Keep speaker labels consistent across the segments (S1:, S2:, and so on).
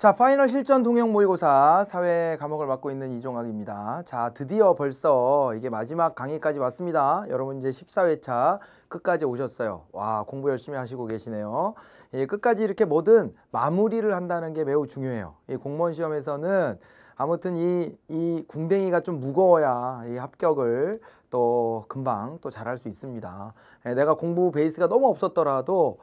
S1: 자, 파이널 실전 통영 모의고사 사회 과목을 맡고 있는 이종학입니다. 자, 드디어 벌써 이게 마지막 강의까지 왔습니다. 여러분 이제 14회차 끝까지 오셨어요. 와, 공부 열심히 하시고 계시네요. 예, 끝까지 이렇게 뭐든 마무리를 한다는 게 매우 중요해요. 이 공무원 시험에서는 아무튼 이 궁뎅이가 좀 무거워야 이 합격을 또 금방 또 잘할 수 있습니다. 예, 내가 공부 베이스가 너무 없었더라도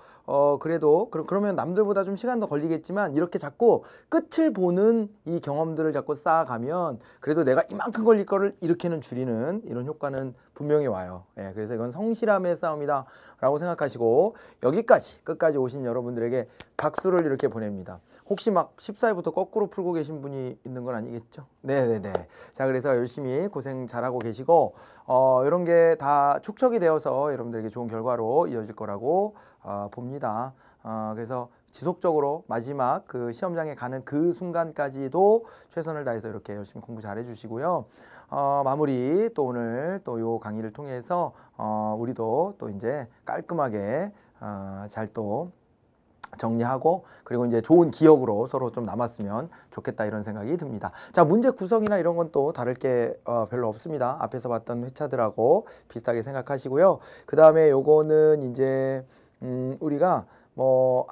S1: 그래도 그러면 남들보다 좀 시간도 걸리겠지만 이렇게 자꾸 끝을 보는 이 경험들을 자꾸 쌓아가면 그래도 내가 이만큼 걸릴 거를 이렇게는 줄이는 이런 효과는 분명히 와요. 예, 그래서 이건 성실함의 싸움이다 라고 생각하시고 여기까지 끝까지 오신 여러분들에게 박수를 이렇게 보냅니다. 혹시 막 14회부터 거꾸로 풀고 계신 분이 있는 건 아니겠죠? 네네네. 자, 그래서 열심히 고생 잘하고 계시고 이런 게 다 축적이 되어서 여러분들에게 좋은 결과로 이어질 거라고 봅니다. 그래서 지속적으로 마지막 그 시험장에 가는 그 순간까지도 최선을 다해서 이렇게 열심히 공부 잘 해주시고요. 마무리 또 오늘 또 요 강의를 통해서 우리도 또 이제 깔끔하게 잘 또 정리하고 그리고 이제 좋은 기억으로 서로 좀 남았으면 좋겠다 이런 생각이 듭니다. 자, 문제 구성이나 이런 건 또 다를 게 별로 없습니다. 앞에서 봤던 회차들하고 비슷하게 생각하시고요. 그 다음에 요거는 이제 우리가 뭐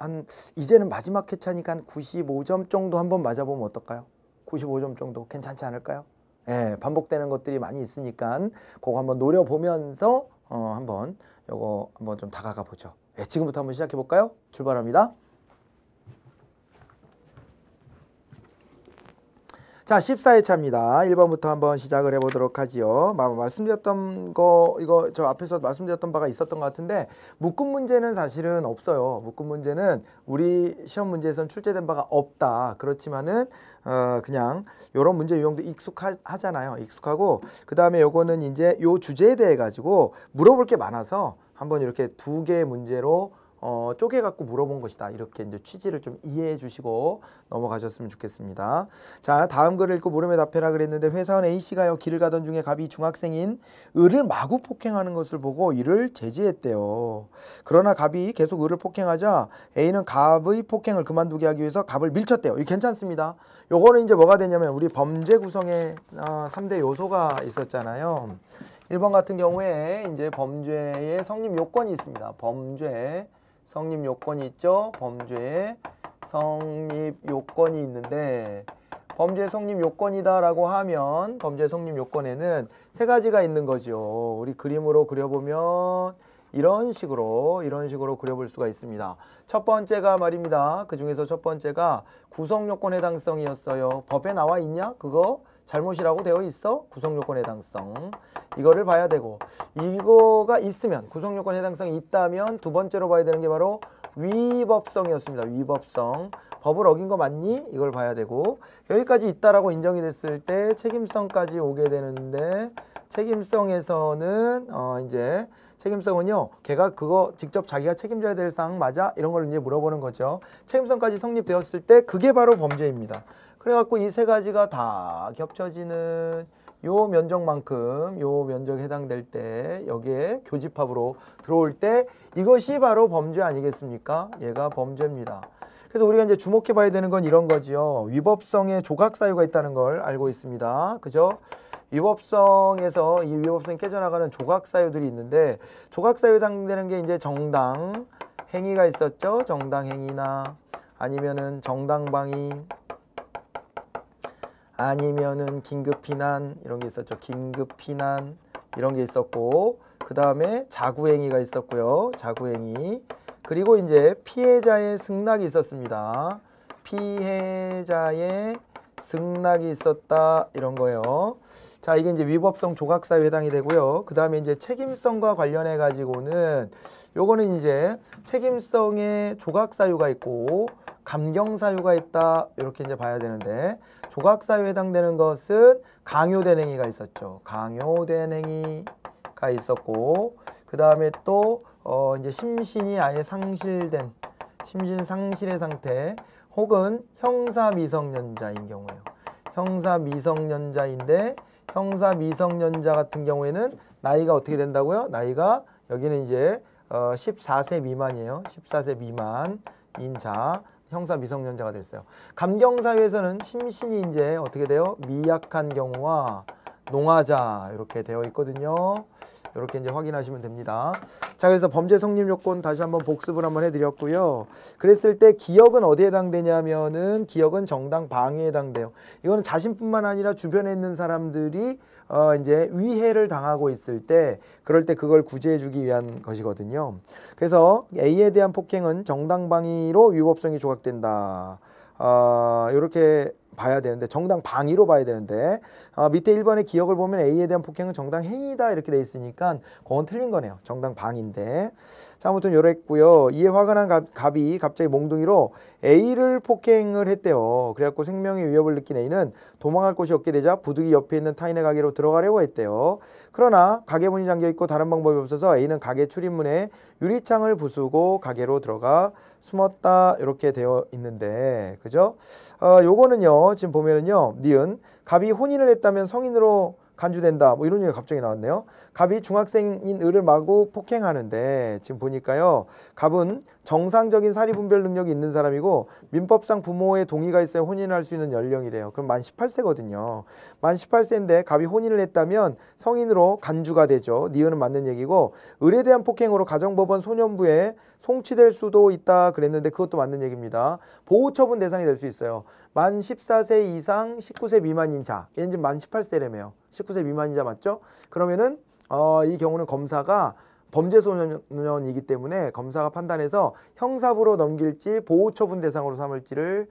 S1: 이제는 마지막 회차니까 한 95점 정도 한번 맞아보면 어떨까요? 95점 정도 괜찮지 않을까요? 예, 반복되는 것들이 많이 있으니까 그거 한번 노려보면서 한번 요거 한번 좀 다가가 보죠. 예, 지금부터 한번 시작해 볼까요? 출발합니다. 자, 14회차입니다. 1번부터 한번 시작을 해보도록 하지요. 말씀드렸던 거, 이거 저 앞에서 말씀드렸던 바가 있었던 것 같은데 묶음 문제는 사실은 없어요. 묶음 문제는 우리 시험 문제에서는 출제된 바가 없다. 그렇지만은 그냥 이런 문제 유형도 익숙하잖아요. 익숙하고 그 다음에 요거는 이제 요 주제에 대해 가지고 물어볼 게 많아서 한번 이렇게 두 개의 문제로 쪼개 갖고 물어본 것이다. 이렇게 이제 취지를 좀 이해해 주시고 넘어가셨으면 좋겠습니다. 자, 다음 글을 읽고 물음에 답해라 그랬는데 회사원 A씨가요 길을 가던 중에 갑이 중학생인 을을 마구 폭행하는 것을 보고 이를 제지했대요. 그러나 갑이 계속 을을 폭행하자 A는 갑의 폭행을 그만두게 하기 위해서 갑을 밀쳤대요. 이거 괜찮습니다. 요거는 이제 뭐가 되냐면 우리 범죄 구성에 3대 요소가 있었잖아요. 1번 같은 경우에 이제 범죄의 성립 요건이 있습니다. 범죄 성립 요건이 있죠. 범죄 성립 요건이 있는데 범죄 성립 요건이다라고 하면 범죄 성립 요건에는 세 가지가 있는 거죠. 우리 그림으로 그려보면 이런 식으로 그려볼 수가 있습니다. 첫 번째가 말입니다. 그 중에서 첫 번째가 구성 요건 해당성이었어요. 법에 나와 있냐? 그거 잘못이라고 되어 있어? 구성요건 해당성 이거를 봐야 되고 이거가 있으면 구성요건 해당성이 있다면 두 번째로 봐야 되는 게 바로 위법성이었습니다. 위법성 법을 어긴 거 맞니? 이걸 봐야 되고 여기까지 있다라고 인정이 됐을 때 책임성까지 오게 되는데 책임성에서는 이제 책임성은요 걔가 그거 직접 자기가 책임져야 될 사항 맞아? 이런 걸 이제 물어보는 거죠. 책임성까지 성립되었을 때 그게 바로 범죄입니다. 그래갖고 이 세 가지가 다 겹쳐지는 요 면적만큼 요 면적에 해당될 때 여기에 교집합으로 들어올 때 이것이 바로 범죄 아니겠습니까? 얘가 범죄입니다. 그래서 우리가 이제 주목해 봐야 되는 건 이런 거지요. 위법성에 조각 사유가 있다는 걸 알고 있습니다. 그죠? 위법성에서 이 위법성이 깨져나가는 조각 사유들이 있는데 조각 사유에 해당되는 게 이제 정당 행위가 있었죠. 정당 행위나 아니면은 정당 방위 아니면은 긴급 피난 이런 게 있었죠. 긴급 피난 이런 게 있었고 그 다음에 자구행위가 있었고요. 자구행위 그리고 이제 피해자의 승낙이 있었습니다. 피해자의 승낙이 있었다 이런 거예요. 자, 이게 이제 위법성 조각사유에 해당이 되고요. 그 다음에 이제 책임성과 관련해 가지고는 요거는 이제 책임성에 조각사유가 있고 감경사유가 있다 이렇게 이제 봐야 되는데 조각사유에 해당되는 것은 강요된 행위가 있었죠. 강요된 행위가 있었고 그 다음에 또 이제 심신이 아예 상실된 심신 상실의 상태 혹은 형사 미성년자인 경우예요. 형사 미성년자인데 형사 미성년자 같은 경우에는 나이가 어떻게 된다고요? 나이가 여기는 이제 14세 미만이에요. 14세 미만인 자 형사 미성년자가 됐어요. 감경사유에서는 심신이 이제 어떻게 돼요? 미약한 경우와 농하자 이렇게 되어 있거든요. 이렇게 이제 확인하시면 됩니다. 자, 그래서 범죄 성립 요건 다시 한번 복습을 한번 해드렸고요. 그랬을 때 기억은 어디에 해당되냐면은 기억은 정당 방위에 해당돼요. 이거는 자신뿐만 아니라 주변에 있는 사람들이 이제 위해를 당하고 있을 때 그럴 때 그걸 구제해주기 위한 것이거든요. 그래서 A에 대한 폭행은 정당 방위로 위법성이 조각된다. 이렇게 봐야 되는데 정당 방위로 봐야 되는데 밑에 1번의 기억을 보면 A에 대한 폭행은 정당 행위다 이렇게 돼 있으니까 그건 틀린 거네요. 정당 방위인데. 자, 아무튼 요랬고요. 이에 화가 난 갑이 갑자기 몽둥이로 A를 폭행을 했대요. 그래갖고 생명의 위협을 느낀 A는 도망갈 곳이 없게 되자 부득이 옆에 있는 타인의 가게로 들어가려고 했대요. 그러나 가게 문이 잠겨있고 다른 방법이 없어서 A는 가게 출입문에 유리창을 부수고 가게로 들어가 숨었다 이렇게 되어 있는데 그죠? 요거는요 지금 보면은요 니은 갑이 혼인을 했다면 성인으로 간주된다 뭐 이런 얘기가 갑자기 나왔네요. 갑이 중학생인 을을 마구 폭행하는데 지금 보니까요 갑은 정상적인 사리분별 능력이 있는 사람이고 민법상 부모의 동의가 있어야 혼인할 수 있는 연령이래요. 그럼 만 18세거든요. 만 18세인데 갑이 혼인을 했다면 성인으로 간주가 되죠. 니은은 맞는 얘기고 을에 대한 폭행으로 가정법원 소년부에 송치될 수도 있다 그랬는데 그것도 맞는 얘기입니다. 보호처분 대상이 될 수 있어요. 만 14세 이상 19세 미만인 자. 얘는 지금 만 18세라며요. 19세 미만인 자 맞죠? 그러면은 이 경우는 검사가 범죄소년이기 때문에 검사가 판단해서 형사부로 넘길지 보호처분 대상으로 삼을지를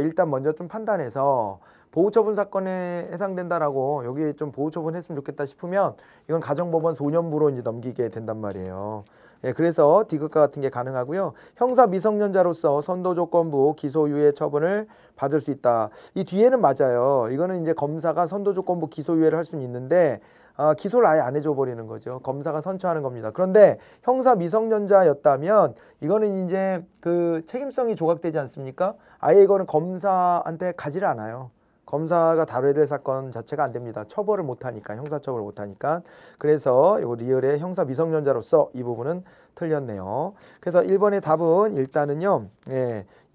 S1: 일단 먼저 좀 판단해서 보호처분 사건에 해당된다라고 여기 좀 보호처분 했으면 좋겠다 싶으면 이건 가정법원 소년부로 이제 넘기게 된단 말이에요. 예, 그래서 디귿과 같은 게 가능하고요. 형사 미성년자로서 선도조건부 기소유예 처분을 받을 수 있다. 이 뒤에는 맞아요. 이거는 이제 검사가 선도조건부 기소유예를 할 수는 있는데 기소를 아예 안 해줘 버리는 거죠. 검사가 선처하는 겁니다. 그런데 형사 미성년자였다면 이거는 이제 그 책임성이 조각되지 않습니까? 아예 이거는 검사한테 가지를 않아요. 검사가 다뤄야 될 사건 자체가 안 됩니다. 처벌을 못하니까, 형사처벌을 못하니까. 그래서 이거 리얼의 형사 미성년자로서 이 부분은 틀렸네요. 그래서 1번의 답은 일단은요,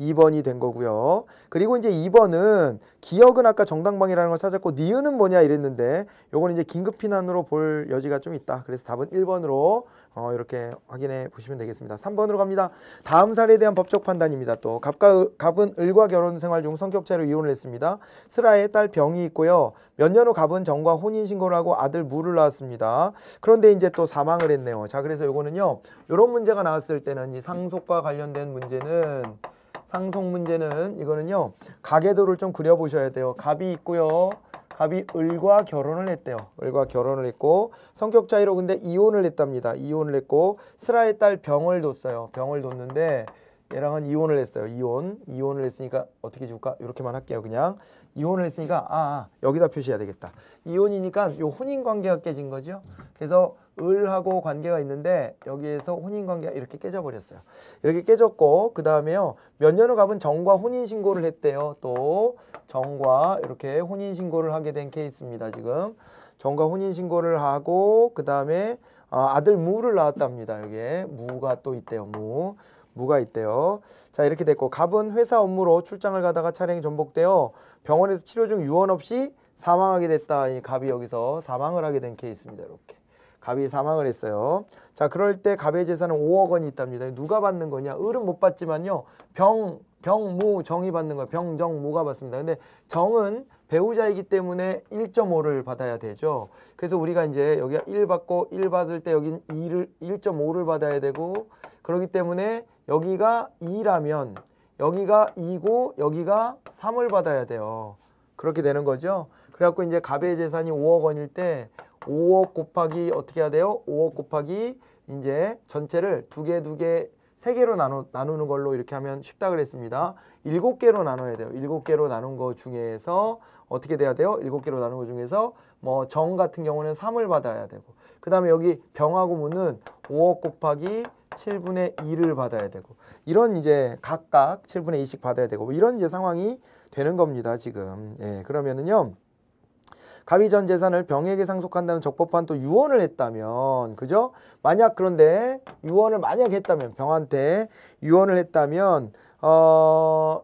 S1: 2번이 된 거고요. 그리고 이제 2번은 기억은 아까 정당방위라는 걸 찾았고 니은은 뭐냐 이랬는데 요건 이제 긴급피난으로 볼 여지가 좀 있다. 그래서 답은 1번으로 이렇게 확인해 보시면 되겠습니다. 3번으로 갑니다. 다음 사례에 대한 법적 판단입니다. 또 갑은 을과 결혼 생활 중 성격 차이로 이혼을 했습니다. 슬아의 딸 병이 있고요. 몇 년 후 갑은 정과 혼인신고를 하고 아들 무를 낳았습니다. 그런데 이제 또 사망을 했네요. 자, 그래서 요거는요. 요런 문제가 나왔을 때는 이 상속과 관련된 문제는 상속 문제는 이거는요. 가계도를 좀 그려보셔야 돼요. 갑이 있고요. 갑이 을과 결혼을 했대요. 을과 결혼을 했고 성격 차이로 근데 이혼을 했답니다. 이혼을 했고 슬아의 딸 병을 뒀어요. 병을 뒀는데 얘랑은 이혼을 했어요. 이혼을 했으니까 어떻게 줄까? 이렇게만 할게요. 그냥 이혼을 했으니까 여기다 표시해야 되겠다. 이혼이니까 요 혼인 관계가 깨진 거죠. 그래서 을하고 관계가 있는데 여기에서 혼인 관계가 이렇게 깨져버렸어요. 이렇게 깨졌고 그 다음에요. 몇 년 후 갑은 정과 혼인 신고를 했대요. 또 정과 이렇게 혼인 신고를 하게 된 케이스입니다. 지금 정과 혼인 신고를 하고 그 다음에 아들 무를 낳았답니다. 여기에 무가 또 있대요. 무가 있대요. 자, 이렇게 됐고 갑은 회사 업무로 출장을 가다가 차량이 전복되어 병원에서 치료 중 유언 없이 사망하게 됐다. 이 갑이 여기서 사망을 하게 된 케이스입니다. 이렇게 갑이 사망을 했어요. 자, 그럴 때 갑의 재산은 5억 원이 있답니다. 누가 받는 거냐? 을은 못 받지만요. 병무 정이 받는 거예요. 병정무가 받습니다. 근데 정은 배우자이기 때문에 1.5를 받아야 되죠. 그래서 우리가 이제 여기가 1 받고 1 받을 때 여긴 1.5를 받아야 되고 그렇기 때문에 여기가 2라면 여기가 2고 여기가 3을 받아야 돼요. 그렇게 되는 거죠. 그래갖고 이제 갑의 재산이 5억 원일 때 5억 곱하기 어떻게 해야 돼요? 5억 곱하기 이제 전체를 두 개, 세 개로 나누는 걸로 이렇게 하면 쉽다 그랬습니다. 7개로 나눠야 돼요. 7개로 나눈 거 중에서 어떻게 돼야 돼요? 7개로 나눈 거 중에서 뭐 정 같은 경우는 3을 받아야 되고 그 다음에 여기 병하고 무는 5억 곱하기 7분의 2를 받아야 되고 이런 이제 각각 7분의 2씩 받아야 되고 뭐 이런 이제 상황이 되는 겁니다. 지금. 예, 그러면은요. 갑이 전 재산을 병에게 상속한다는 적법한 또 유언을 했다면 그죠? 만약 그런데 유언을 만약 했다면 병한테 유언을 했다면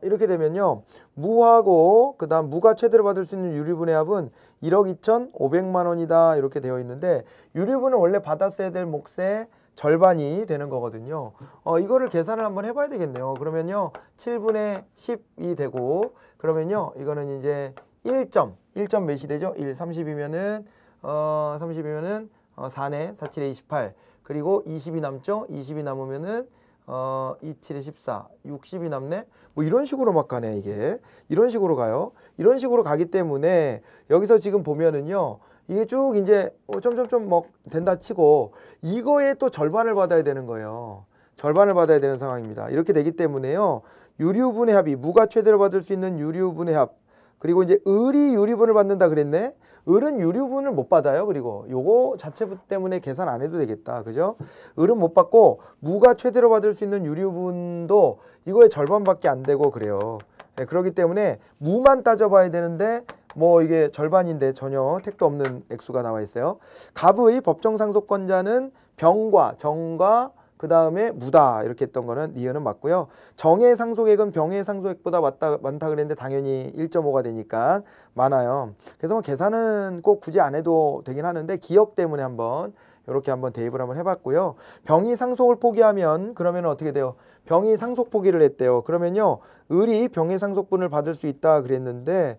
S1: 이렇게 되면요. 무하고 그다음 무가 최대로 받을 수 있는 유류분의 합은 1억 2,500만 원이다 이렇게 되어 있는데 유류분은 원래 받았어야 될 몫의 절반이 되는 거거든요. 이거를 계산을 한번 해봐야 되겠네요. 그러면요 7분의 10이 되고 그러면요 이거는 이제 1점 몇이 되죠? 1, 30이면은 30이면은 4네 4, 7에 28 그리고 20이 남죠? 20이 남으면은 2, 7에 14, 60이 남네? 뭐 이런 식으로 막 가네 이게. 이런 식으로 가요. 이런 식으로 가기 때문에 여기서 지금 보면은요. 이게 쭉 이제 점점점 뭐 된다 치고 이거에 또 절반을 받아야 되는 거예요. 절반을 받아야 되는 상황입니다. 이렇게 되기 때문에요. 유류분의 합이 무가 최대로 받을 수 있는 유류분의 합 그리고 이제 을이 유류분을 받는다 그랬네. 을은 유류분을 못 받아요. 그리고 요거 자체 때문에 계산 안 해도 되겠다. 그죠? 을은 못 받고 무가 최대로 받을 수 있는 유류분도 이거의 절반밖에 안 되고 그래요. 네, 그렇기 때문에 무만 따져봐야 되는데 뭐 이게 절반인데 전혀 택도 없는 액수가 나와 있어요. 갑의 법정 상속권자는 병과 정과 그 다음에 무다 이렇게 했던 거는 니은은 맞고요. 정의 상속액은 병의 상속액보다 많다 그랬는데 당연히 1.5가 되니까 많아요. 그래서 뭐 계산은 꼭 굳이 안 해도 되긴 하는데 기억 때문에 한번 이렇게 한번 대입을 한번 해봤고요. 병이 상속을 포기하면 그러면 어떻게 돼요? 병이 상속 포기를 했대요. 그러면요 을이 병의 상속분을 받을 수 있다 그랬는데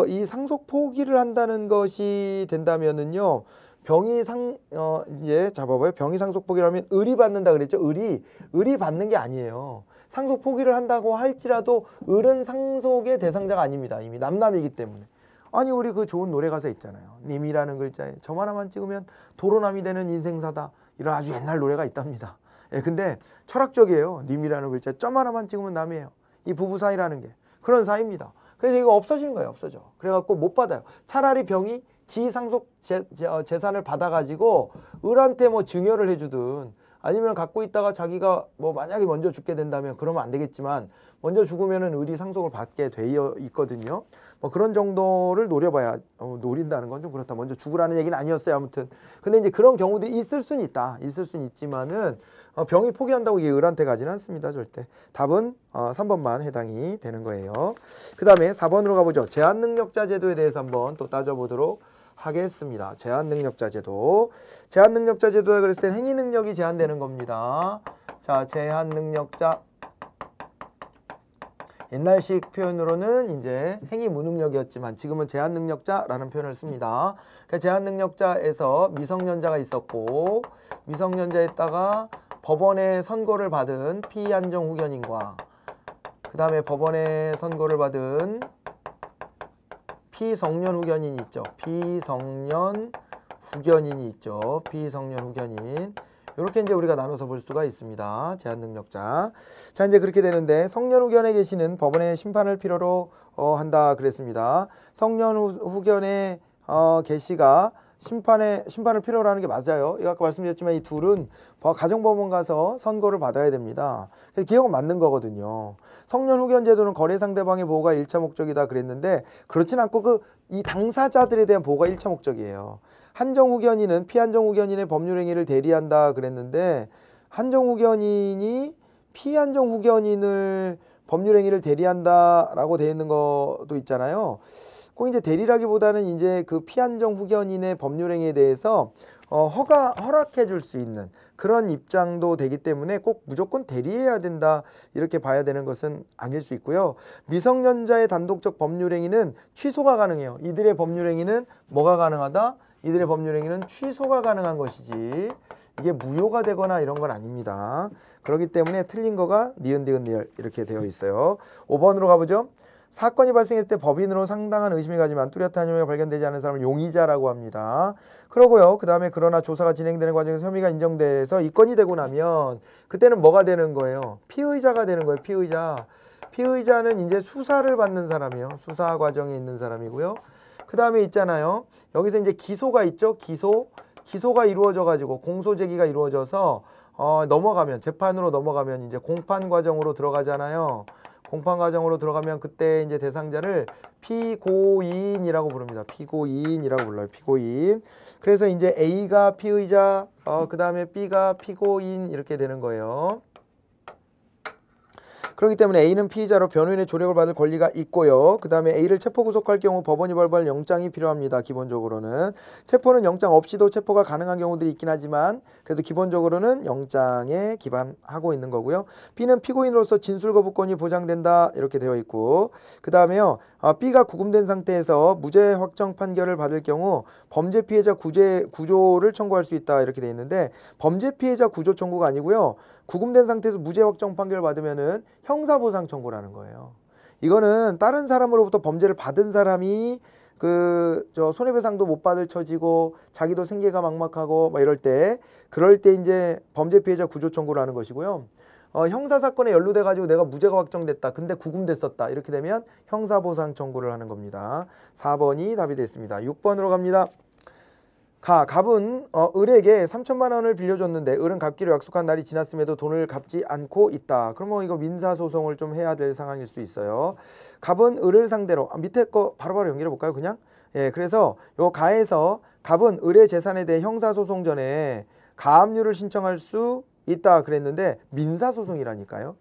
S1: 이 상속 포기를 한다는 것이 된다면은요. 병이 이제 잡아봐요. 병이 상속 포기라면 을이 받는다 그랬죠. 을이 받는 게 아니에요. 상속 포기를 한다고 할지라도 을은 상속의 대상자가 아닙니다. 이미 남남이기 때문에. 아니 우리 그 좋은 노래 가사 있잖아요. 님이라는 글자에 점 하나만 찍으면 도로남이 되는 인생사다. 이런 아주 옛날 노래가 있답니다. 예, 근데 철학적이에요. 님이라는 글자에 점 하나만 찍으면 남이에요. 이 부부 사이라는 게 그런 사이입니다. 그래서 이거 없어지는 거예요. 없어져. 그래갖고 못 받아요. 차라리 병이 지 상속 재산을 받아가지고 을한테 뭐 증여를 해주든 아니면 갖고 있다가 자기가 뭐 만약에 먼저 죽게 된다면 그러면 안 되겠지만 먼저 죽으면은 을이 상속을 받게 되어 있거든요. 뭐 그런 정도를 노려봐야 노린다는 건 좀 그렇다. 먼저 죽으라는 얘기는 아니었어요. 아무튼 근데 이제 그런 경우들이 있을 수는 있다. 있을 수는 있지만은 병이 포기한다고 이게 을한테 가지는 않습니다. 절대. 답은 3번만 해당이 되는 거예요. 그 다음에 4번으로 가보죠. 제한능력자 제도에 대해서 한번 또 따져보도록 하겠습니다. 제한능력자 제도. 제한능력자 제도에 그랬을 때 행위능력이 제한되는 겁니다. 자, 제한능력자. 옛날식 표현으로는 이제 행위 무능력이었지만 지금은 제한능력자라는 표현을 씁니다. 그러니까 제한능력자에서 미성년자가 있었고 미성년자에다가 법원의 선고를 받은 피한정 후견인과 그 다음에 법원의 선고를 받은 피성년 후견인이 있죠. 피성년 후견인이 있죠. 피성년 후견인. 이렇게 이제 우리가 나눠서 볼 수가 있습니다. 제한능력자. 자, 이제 그렇게 되는데 성년 후견에 계시는 법원의 심판을 필요로 한다 그랬습니다. 성년 후견의 계시가 심판을 필요로 하는 게 맞아요. 이거 아까 말씀드렸지만 이 둘은 가정법원 가서 선고를 받아야 됩니다. 그래서 기억은 맞는 거거든요. 성년 후견 제도는 거래 상대방의 보호가 1차 목적이다 그랬는데 그렇진 않고 이 당사자들에 대한 보호가 1차 목적이에요. 한정 후견인은 피한정 후견인의 법률 행위를 대리한다 그랬는데 한정 후견인이 피한정 후견인을 법률 행위를 대리한다라고 되어 있는 것도 있잖아요. 꼭 이제 대리라기보다는 이제 그 피한정 후견인의 법률 행위에 대해서 허락해 줄 수 있는 그런 입장도 되기 때문에 꼭 무조건 대리해야 된다 이렇게 봐야 되는 것은 아닐 수 있고요. 미성년자의 단독적 법률 행위는 취소가 가능해요. 이들의 법률 행위는 뭐가 가능하다? 이들의 법률 행위는 취소가 가능한 것이지 이게 무효가 되거나 이런 건 아닙니다. 그렇기 때문에 틀린 거가 니은 디귿 리을 이렇게 되어 있어요. 5번으로 가보죠. 사건이 발생했을 때 법인으로 상당한 의심이 가지만 뚜렷한 혐의가 발견되지 않은 사람을 용의자라고 합니다. 그러고요. 그 다음에 그러나 조사가 진행되는 과정에서 혐의가 인정돼서 입건이 되고 나면 그때는 뭐가 되는 거예요? 피의자가 되는 거예요. 피의자. 피의자는 이제 수사를 받는 사람이에요. 수사 과정에 있는 사람이고요. 그 다음에 있잖아요. 여기서 이제 기소가 있죠. 기소가 이루어져 가지고 공소 제기가 이루어져서 넘어가면 재판으로 넘어가면 이제 공판 과정으로 들어가잖아요. 공판 과정으로 들어가면 그때 이제 대상자를 피고인이라고 부릅니다. 피고인이라고 불러요. 피고인. 그래서 이제 A가 피의자, 그 다음에 B가 피고인 이렇게 되는 거예요. 그렇기 때문에 A는 피의자로 변호인의 조력을 받을 권리가 있고요. 그 다음에 A를 체포 구속할 경우 법원이 발부할 영장이 필요합니다. 기본적으로는 체포는 영장 없이도 체포가 가능한 경우들이 있긴 하지만 그래도 기본적으로는 영장에 기반하고 있는 거고요. B는 피고인으로서 진술 거부권이 보장된다 이렇게 되어 있고, 그 다음에요, B가 구금된 상태에서 무죄 확정 판결을 받을 경우 범죄 피해자 구조를 청구할 수 있다 이렇게 되어 있는데, 범죄 피해자 구조 청구가 아니고요, 구금된 상태에서 무죄 확정 판결을 받으면은 형사보상 청구라는 거예요. 이거는 다른 사람으로부터 범죄를 받은 사람이 손해배상도 못 받을 처지고 자기도 생계가 막막하고 막 그럴 때 이제 범죄 피해자 구조 청구를 하는 것이고요. 형사사건에 연루돼 가지고 내가 무죄가 확정됐다. 근데 구금됐었다. 이렇게 되면 형사보상 청구를 하는 겁니다. 4번이 답이 됐습니다. 6번으로 갑니다. 갑은 을에게 3천만 원을 빌려줬는데 을은 갚기로 약속한 날이 지났음에도 돈을 갚지 않고 있다. 그러면 이거 민사소송을 좀 해야 될 상황일 수 있어요. 갑은 을을 상대로, 밑에 거 바로바로 연결해 볼까요 그냥? 예, 그래서 요 가에서 갑은 을의 재산에 대해 형사소송 전에 가압류를 신청할 수 있다 그랬는데 민사소송이라니까요.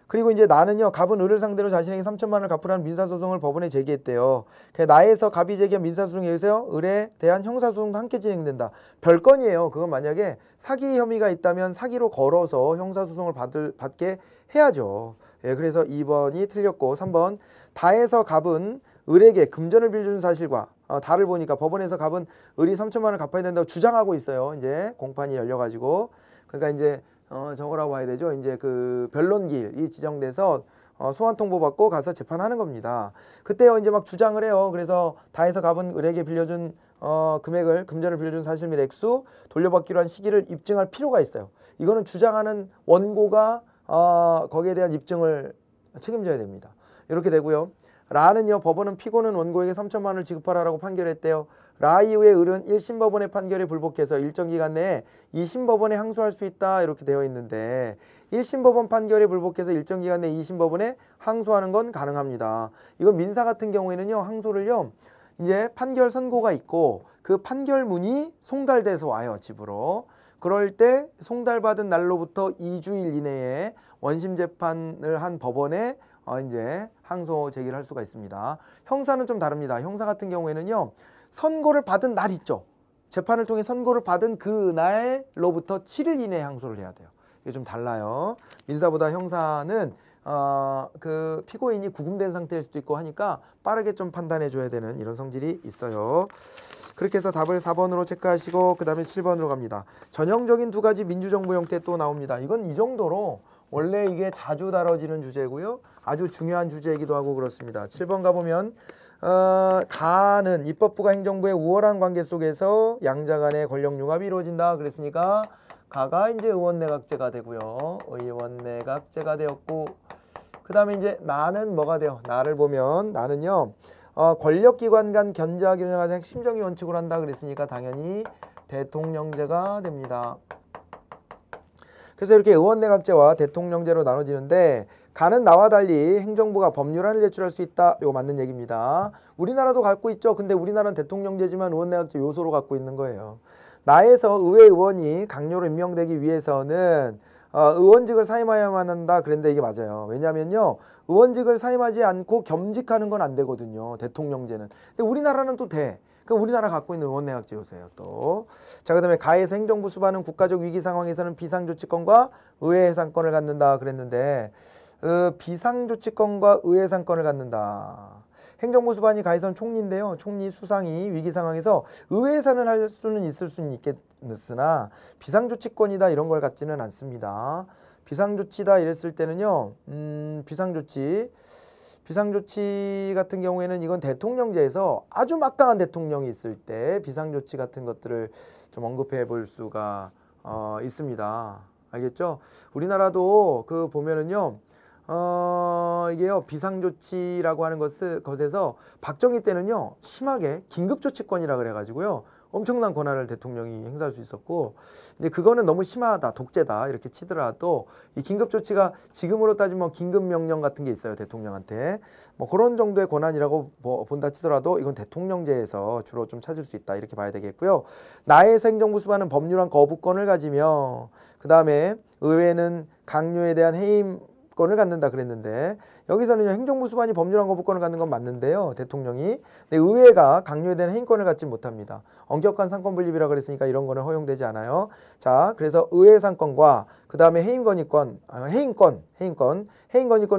S1: 그리고 이제 나는요, 갑은 을을 상대로 자신에게 3천만 원을 갚으라는 민사소송을 법원에 제기했대요. 나에서 갑이 제기한 민사소송에 의해서 을에 대한 형사소송도 함께 진행된다. 별건이에요. 그건 만약에 사기 혐의가 있다면 사기로 걸어서 형사소송을 받게 해야죠. 예, 그래서 2번이 틀렸고, 3번 다에서 갑은 을에게 금전을 빌려준 사실과 다를 보니까 법원에서 갑은 을이 3천만 원을 갚아야 된다고 주장하고 있어요. 이제 공판이 열려가지고. 그러니까 이제 저거라고 봐야 되죠. 이제 그 변론기일이 지정돼서 소환 통보받고 가서 재판하는 겁니다. 그때요 이제 막 주장을 해요. 그래서 다해서 갑은 을에게 빌려준 금전을 빌려준 사실 및 액수, 돌려받기로 한 시기를 입증할 필요가 있어요. 이거는 주장하는 원고가 거기에 대한 입증을 책임져야 됩니다. 이렇게 되고요. 라는요, 법원은 피고는 원고에게 3천만 원을 지급하라고 판결했대요. 라 이후에 을은 1심 법원의 판결에 불복해서 일정 기간 내에 2심 법원에 항소할 수 있다 이렇게 되어 있는데, 1심 법원 판결에 불복해서 일정 기간 내에 2심 법원에 항소하는 건 가능합니다. 이건 민사 같은 경우에는요, 항소를요, 이제 판결 선고가 있고 그 판결문이 송달돼서 와요, 집으로. 그럴 때 송달받은 날로부터 2주일 이내에 원심 재판을 한 법원에 이제 항소 제기를 할 수가 있습니다. 형사는 좀 다릅니다. 형사 같은 경우에는요, 선고를 받은 날 있죠. 재판을 통해 선고를 받은 그 날로부터 7일 이내에 항소를 해야 돼요. 이게 좀 달라요. 민사보다 형사는 그 피고인이 구금된 상태일 수도 있고 하니까 빠르게 좀 판단해 줘야 되는 이런 성질이 있어요. 그렇게 해서 답을 4번으로 체크하시고 그 다음에 7번으로 갑니다. 전형적인 두 가지 민주정부 형태 또 나옵니다. 이건 이 정도로 원래 이게 자주 다뤄지는 주제고요. 아주 중요한 주제이기도 하고 그렇습니다. 7번 가보면 가는 입법부가 행정부의 우월한 관계 속에서 양자 간의 권력 융합이 이루어진다 그랬으니까 가가 이제 의원내각제가 되고요. 의원내각제가 되었고, 그 다음에 이제 나는 뭐가 돼요? 나를 보면 나는요, 권력기관 간 견제와 균형을 핵심적인 원칙으로 한다 그랬으니까 당연히 대통령제가 됩니다. 그래서 이렇게 의원내각제와 대통령제로 나눠지는데, 가는 나와 달리 행정부가 법률안을 제출할 수 있다. 이거 맞는 얘기입니다. 우리나라도 갖고 있죠. 근데 우리나라는 대통령제지만 의원내각제 요소로 갖고 있는 거예요. 나에서 의회 의원이 강요로 임명되기 위해서는 의원직을 사임해야만 한다 그랬는데 이게 맞아요. 왜냐면요, 의원직을 사임하지 않고 겸직하는 건 안 되거든요, 대통령제는. 근데 우리나라는 또 돼. 그 우리나라 갖고 있는 의원내각제 요소예요 또. 자, 그 다음에 가에서 행정부 수반은 국가적 위기 상황에서는 비상조치권과 의회해산권을 갖는다 그랬는데, 비상조치권과 의회해산권을 갖는다. 행정부 수반이 가에서는 총리인데요, 총리 수상이 위기 상황에서 의회해산을 할 수는 있을 수는 있겠으나 비상조치권이다 이런 걸 갖지는 않습니다. 비상조치다 이랬을 때는요, 비상조치 같은 경우에는 이건 대통령제에서 아주 막강한 대통령이 있을 때 비상조치 같은 것들을 좀 언급해 볼 수가 있습니다. 알겠죠? 우리나라도 그 보면은요, 이게요, 비상조치라고 하는 것에서 박정희 때는요, 심하게 긴급조치권이라 그래가지고요, 엄청난 권한을 대통령이 행사할 수 있었고, 이제 그거는 너무 심하다, 독재다 이렇게 치더라도 이 긴급조치가 지금으로 따지면 긴급명령 같은 게 있어요, 대통령한테. 뭐 그런 정도의 권한이라고 본다 치더라도 이건 대통령제에서 주로 좀 찾을 수 있다 이렇게 봐야 되겠고요. 나에서 행정부 수반은 법률안 거부권을 가지며, 그 다음에 의회는 강요에 대한 해임 거부권을 갖는다 그랬는데 여기서는 행정부 수반이 법률안 거부권을 갖는 건 맞는데요. 대통령이. 근데 의회가 강요에 대한 해임권을 갖지 못합니다. 엄격한 상권 분립이라 그랬으니까 이런 거는 허용되지 않아요. 자, 그래서 의회 상권과 그 다음에 해임권은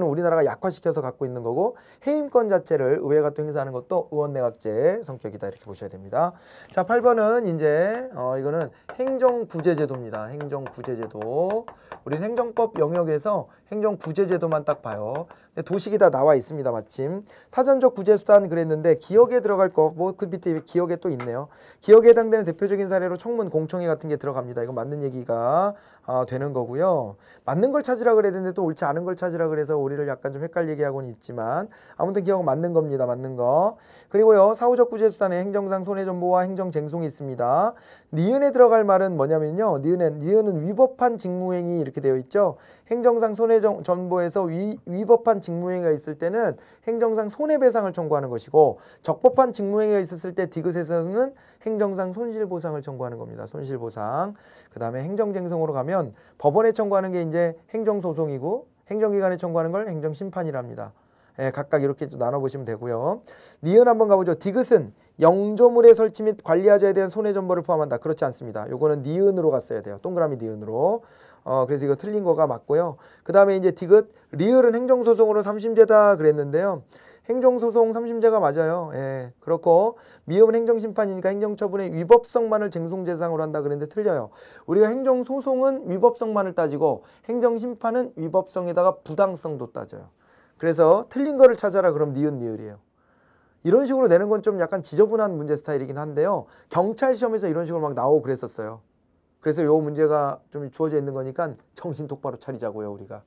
S1: 우리나라가 약화시켜서 갖고 있는 거고 해임권 자체를 의회가 또 행사하는 것도 의원내각제 성격이다 이렇게 보셔야 됩니다. 자, 8번은 이제 이거는 행정구제제도입니다. 행정구제제도. 우리는 행정법 영역에서 행정구제제도만 딱 봐요. 근데 도식이 다 나와 있습니다. 마침 사전적 구제수단 그랬는데 기억에 들어갈 거 뭐 그 밑에 기억에 또 있네요. 기억에 해당되는 대표적인 사례로 청문 공청회 같은 게 들어갑니다. 이거 맞는 얘기가 되는 거고요. 맞는 걸 찾으라 그래야 되는데 또 옳지 않은 걸 찾으라 그래서 우리를 약간 좀 헷갈리게 하고는 있지만 아무튼 기억은 맞는 겁니다. 맞는 거. 그리고요. 사후적 구제수단에 행정상 손해전보와 행정쟁송이 있습니다. 니은에 들어갈 말은 뭐냐면요. 니은은 위법한 직무행위 이렇게 되어 있죠. 행정상 손해전보에서 위법한 직무행위가 있을 때는 행정상 손해배상을 청구하는 것이고 적법한 직무행위가 있었을 때 디귿에서는 행정상 손실보상을 청구하는 겁니다. 손실보상. 그 다음에 행정쟁송으로 가면 법원에 청구하는 게 이제 행정소송이고 행정기관에 청구하는 걸 행정심판이랍니다. 예, 각각 이렇게 좀 나눠보시면 되고요. 니은 한번 가보죠. 디귿은 영조물의 설치 및 관리하자에 대한 손해전보를 포함한다. 그렇지 않습니다. 요거는 니은으로 갔어야 돼요. 동그라미 니은으로. 그래서 이거 틀린 거가 맞고요. 그 다음에 이제 디귿, 리을은 행정소송으로 3심제다 그랬는데요. 행정소송 3심제가 맞아요. 예, 그렇고 미음은 행정심판이니까 행정처분의 위법성만을 쟁송대상으로 한다 그랬는데 틀려요. 우리가 행정소송은 위법성만을 따지고 행정심판은 위법성에다가 부당성도 따져요. 그래서 틀린 거를 찾아라 그럼 니은 니을이에요. 이런 식으로 내는 건 좀 약간 지저분한 문제 스타일이긴 한데요. 경찰 시험에서 이런 식으로 막 나오고 그랬었어요. 그래서 요 문제가 좀 주어져 있는 거니까 정신 똑바로 차리자고요. 우리가.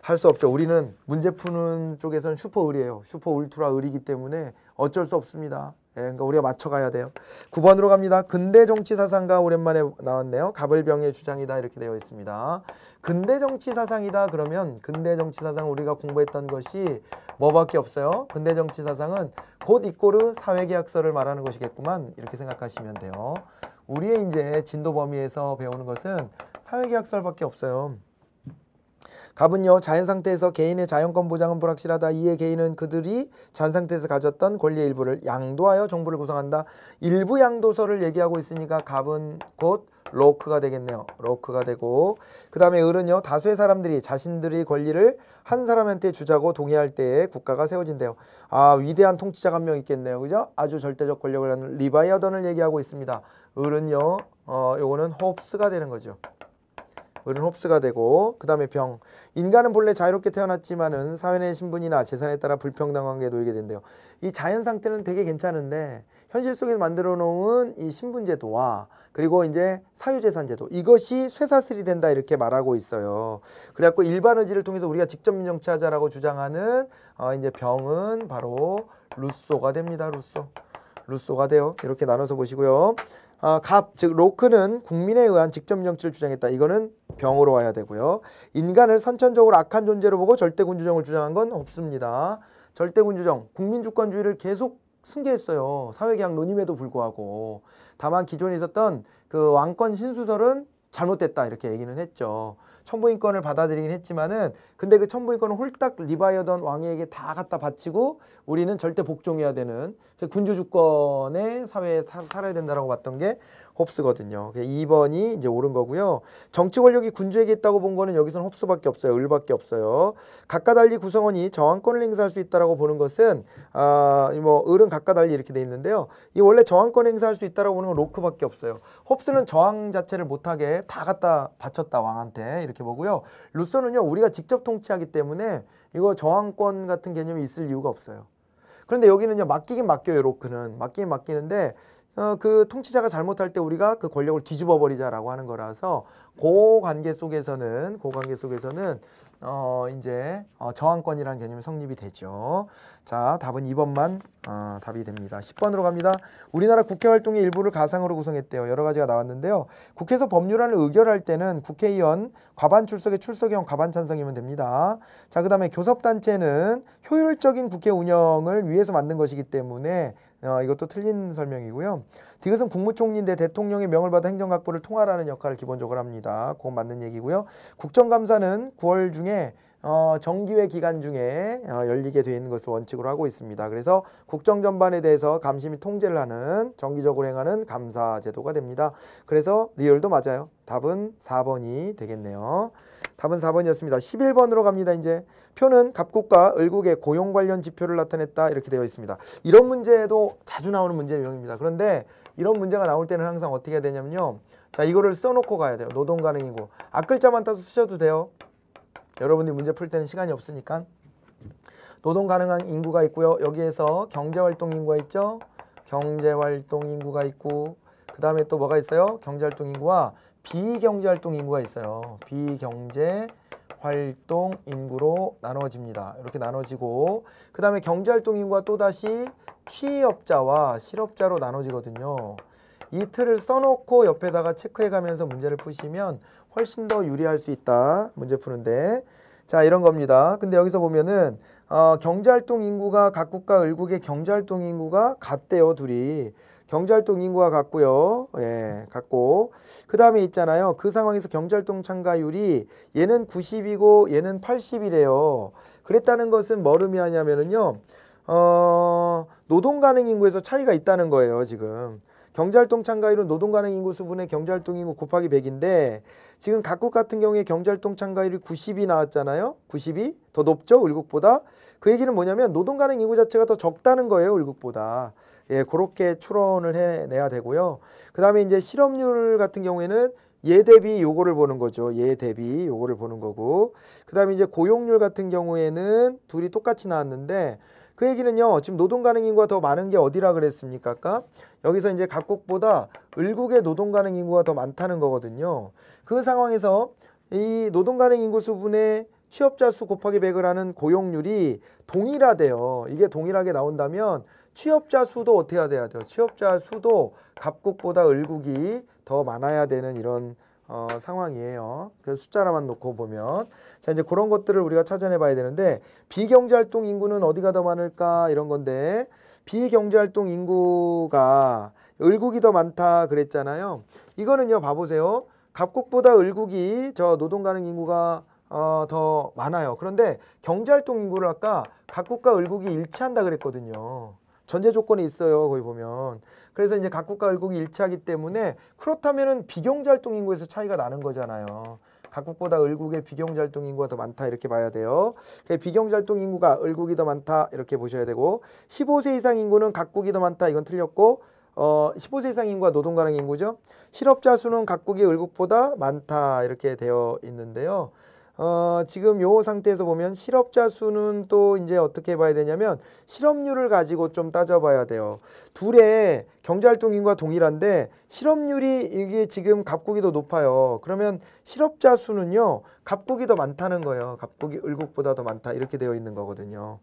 S1: 할 수 없죠. 우리는 문제 푸는 쪽에서는 슈퍼 을이에요. 슈퍼 울트라 을이기 때문에 어쩔 수 없습니다. 예, 그러니까 우리가 맞춰가야 돼요. 9번으로 갑니다. 근대 정치 사상가 오랜만에 나왔네요. 가벌병의 주장이다 이렇게 되어 있습니다. 근대 정치 사상이다 그러면 근대 정치 사상 우리가 공부했던 것이 뭐밖에 없어요. 근대 정치 사상은 곧 이꼬르 사회계약서를 말하는 것이겠구만 이렇게 생각하시면 돼요. 우리의 이제 진도 범위에서 배우는 것은 사회계약서밖에 없어요. 갑은요. 자연상태에서 개인의 자연권 보장은 불확실하다. 이에 개인은 그들이 자연상태에서 가졌던 권리의 일부를 양도하여 정부를 구성한다. 일부 양도서를 얘기하고 있으니까 갑은 곧 로크가 되겠네요. 로크가 되고 그 다음에 을은요. 다수의 사람들이 자신들의 권리를 한 사람한테 주자고 동의할 때에 국가가 세워진대요. 위대한 통치자가 한 명 있겠네요. 그죠? 아주 절대적 권력을 갖는 리바이어던을 얘기하고 있습니다. 을은요. 요거는 홉스가 되는 거죠. 을은 홉스가 되고 그 다음에 병. 인간은 본래 자유롭게 태어났지만은 사회 내 신분이나 재산에 따라 불평등 관계에 놓이게 된대요. 이 자연 상태는 되게 괜찮은데 현실 속에서 만들어 놓은 이 신분제도와 그리고 이제 사유재산제도 이것이 쇠사슬이 된다 이렇게 말하고 있어요. 그래갖고 일반 의지를 통해서 우리가 직접 민정치하자라고 주장하는 이제 병은 바로 루소가 됩니다. 루소가 돼요. 이렇게 나눠서 보시고요. 갑, 즉 로크는 국민에 의한 직접 민정치를 주장했다. 이거는 병으로 와야 되고요. 인간을 선천적으로 악한 존재로 보고 절대군주정을 주장한 건 없습니다. 절대군주정, 국민주권주의를 계속 승계했어요. 사회계약 논임에도 불구하고. 다만 기존에 있었던 그 왕권 신수설은 잘못됐다 이렇게 얘기는 했죠. 천부인권을 받아들이긴 했지만은 근데 그 천부인권을 홀딱 리바이어던 왕에게 다 갖다 바치고 우리는 절대 복종해야 되는 군주주권의 사회에 살아야 된다라고 봤던 게 홉스거든요. 2번이 이제 옳은 거고요. 정치 권력이 군주에게 있다고 본 거는 여기서는 홉스밖에 없어요. 을밖에 없어요. 각각 달리 구성원이 저항권을 행사할 수 있다라고 보는 것은 을은 각각 달리 이렇게 돼 있는데요. 이 원래 저항권 행사할 수 있다라고 보는 건 로크밖에 없어요. 홉스는 저항 자체를 못하게 다 갖다 바쳤다 왕한테 이렇게 보고요. 루소는요 우리가 직접 통치하기 때문에 이거 저항권 같은 개념이 있을 이유가 없어요. 그런데 여기는요 맡기긴 맡겨요. 로크는 맡기긴 맡기는데 그 통치자가 잘못할 때 우리가 그 권력을 뒤집어 버리자라고 하는 거라서 그 관계 속에서는 이제 저항권이라는 개념이 성립이 되죠. 자, 답은 2번만 답이 됩니다. 10번으로 갑니다. 우리나라 국회 활동의 일부를 가상으로 구성했대요. 여러 가지가 나왔는데요. 국회에서 법률안을 의결할 때는 국회의원 과반 출석에 출석이면 과반 찬성이면 됩니다. 자, 그 다음에 교섭단체는 효율적인 국회 운영을 위해서 만든 것이기 때문에 이것도 틀린 설명이고요. 디귿은 국무총리인데 대통령의 명을 받아 행정각부를 통할하는 역할을 기본적으로 합니다. 그건 맞는 얘기고요. 국정감사는 9월 중에 정기회 기간 중에 열리게 되어 있는 것을 원칙으로 하고 있습니다. 그래서 국정 전반에 대해서 감시 및 통제를 하는 정기적으로 행하는 감사 제도가 됩니다. 그래서 리얼도 맞아요. 답은 4번이 되겠네요. 답은 4번이었습니다. 11번으로 갑니다. 이제 표는 갑국과 을국의 고용 관련 지표를 나타냈다 이렇게 되어 있습니다. 이런 문제도 자주 나오는 문제 유형입니다. 그런데 이런 문제가 나올 때는 항상 어떻게 해야 되냐면요. 자, 이거를 써놓고 가야 돼요. 노동 가능 인구. 앞글자만 따서 쓰셔도 돼요. 여러분들이 문제 풀 때는 시간이 없으니까. 노동 가능한 인구가 있고요. 여기에서 경제활동 인구가 있죠. 경제활동 인구가 있고 그 다음에 또 뭐가 있어요? 경제활동 인구와 비경제활동 인구가 있어요. 비경제활동 인구로 나눠집니다. 이렇게 나눠지고 그 다음에 경제활동 인구가 또다시 취업자와 실업자로 나눠지거든요. 이 틀을 써놓고 옆에다가 체크해가면서 문제를 푸시면 훨씬 더 유리할 수 있다. 문제 푸는데. 자, 이런 겁니다. 근데 여기서 보면은 경제활동 인구가 각국과 을국의 경제활동 인구가 같대요. 둘이. 경제활동 인구가 같고요. 예, 같고. 그 다음에 있잖아요. 그 상황에서 경제활동 참가율이 얘는 90이고 얘는 80이래요. 그랬다는 것은 뭘 의미하냐면은요. 노동 가능 인구에서 차이가 있다는 거예요. 지금. 경제활동 참가율은 노동 가능 인구 수분의 경제활동 인구 곱하기 100인데 지금 각국 같은 경우에 경제활동 참가율이 90이 나왔잖아요. 90이 더 높죠. 을국보다. 그 얘기는 뭐냐면 노동 가능 인구 자체가 더 적다는 거예요. 을국보다. 예, 그렇게 추론을 해내야 되고요. 그 다음에 이제 실업률 같은 경우에는 얘 대비 요거를 보는 거죠. 얘 대비 요거를 보는 거고. 그 다음에 이제 고용률 같은 경우에는 둘이 똑같이 나왔는데 그 얘기는요. 지금 노동 가능 인구가 더 많은 게 어디라 그랬습니까? 아까 여기서 이제 각국보다 을국의 노동 가능 인구가 더 많다는 거거든요. 그 상황에서 이 노동 가능 인구 수분의 취업자 수 곱하기 100을 하는 고용률이 동일하대요. 이게 동일하게 나온다면 취업자 수도 어떻게 해야 돼요? 취업자 수도 갑국보다 을국이 더 많아야 되는 이런 상황이에요. 그래서 숫자라만 놓고 보면 자 이제 그런 것들을 우리가 찾아내 봐야 되는데 비경제활동 인구는 어디가 더 많을까 이런 건데 비경제활동 인구가 을국이 더 많다 그랬잖아요. 이거는요 봐보세요. 갑국보다 을국이 저 노동 가능 인구가 더 많아요. 그런데 경제활동 인구를 아까 각국과 을국이 일치한다 그랬거든요. 전제 조건이 있어요. 거기 보면. 그래서 이제 각국과 을국이 일치하기 때문에 그렇다면은 비경제활동 인구에서 차이가 나는 거잖아요. 각국보다 을국의 비경제활동 인구가 더 많다 이렇게 봐야 돼요. 비경제활동 인구가 을국이 더 많다 이렇게 보셔야 되고 15세 이상 인구는 각국이 더 많다 이건 틀렸고 15세 이상 인구가 노동 가능 인구죠. 실업자 수는 각국이 을국보다 많다 이렇게 되어 있는데요. 지금 요 상태에서 보면 실업자 수는 또 이제 어떻게 봐야 되냐면 실업률을 가지고 좀 따져봐야 돼요. 둘의 경제활동 인구가 동일한데 실업률이 이게 지금 갑국이 더 높아요. 그러면 실업자 수는요 갑국이 더 많다는 거예요. 갑국이 을국보다 더 많다 이렇게 되어 있는 거거든요.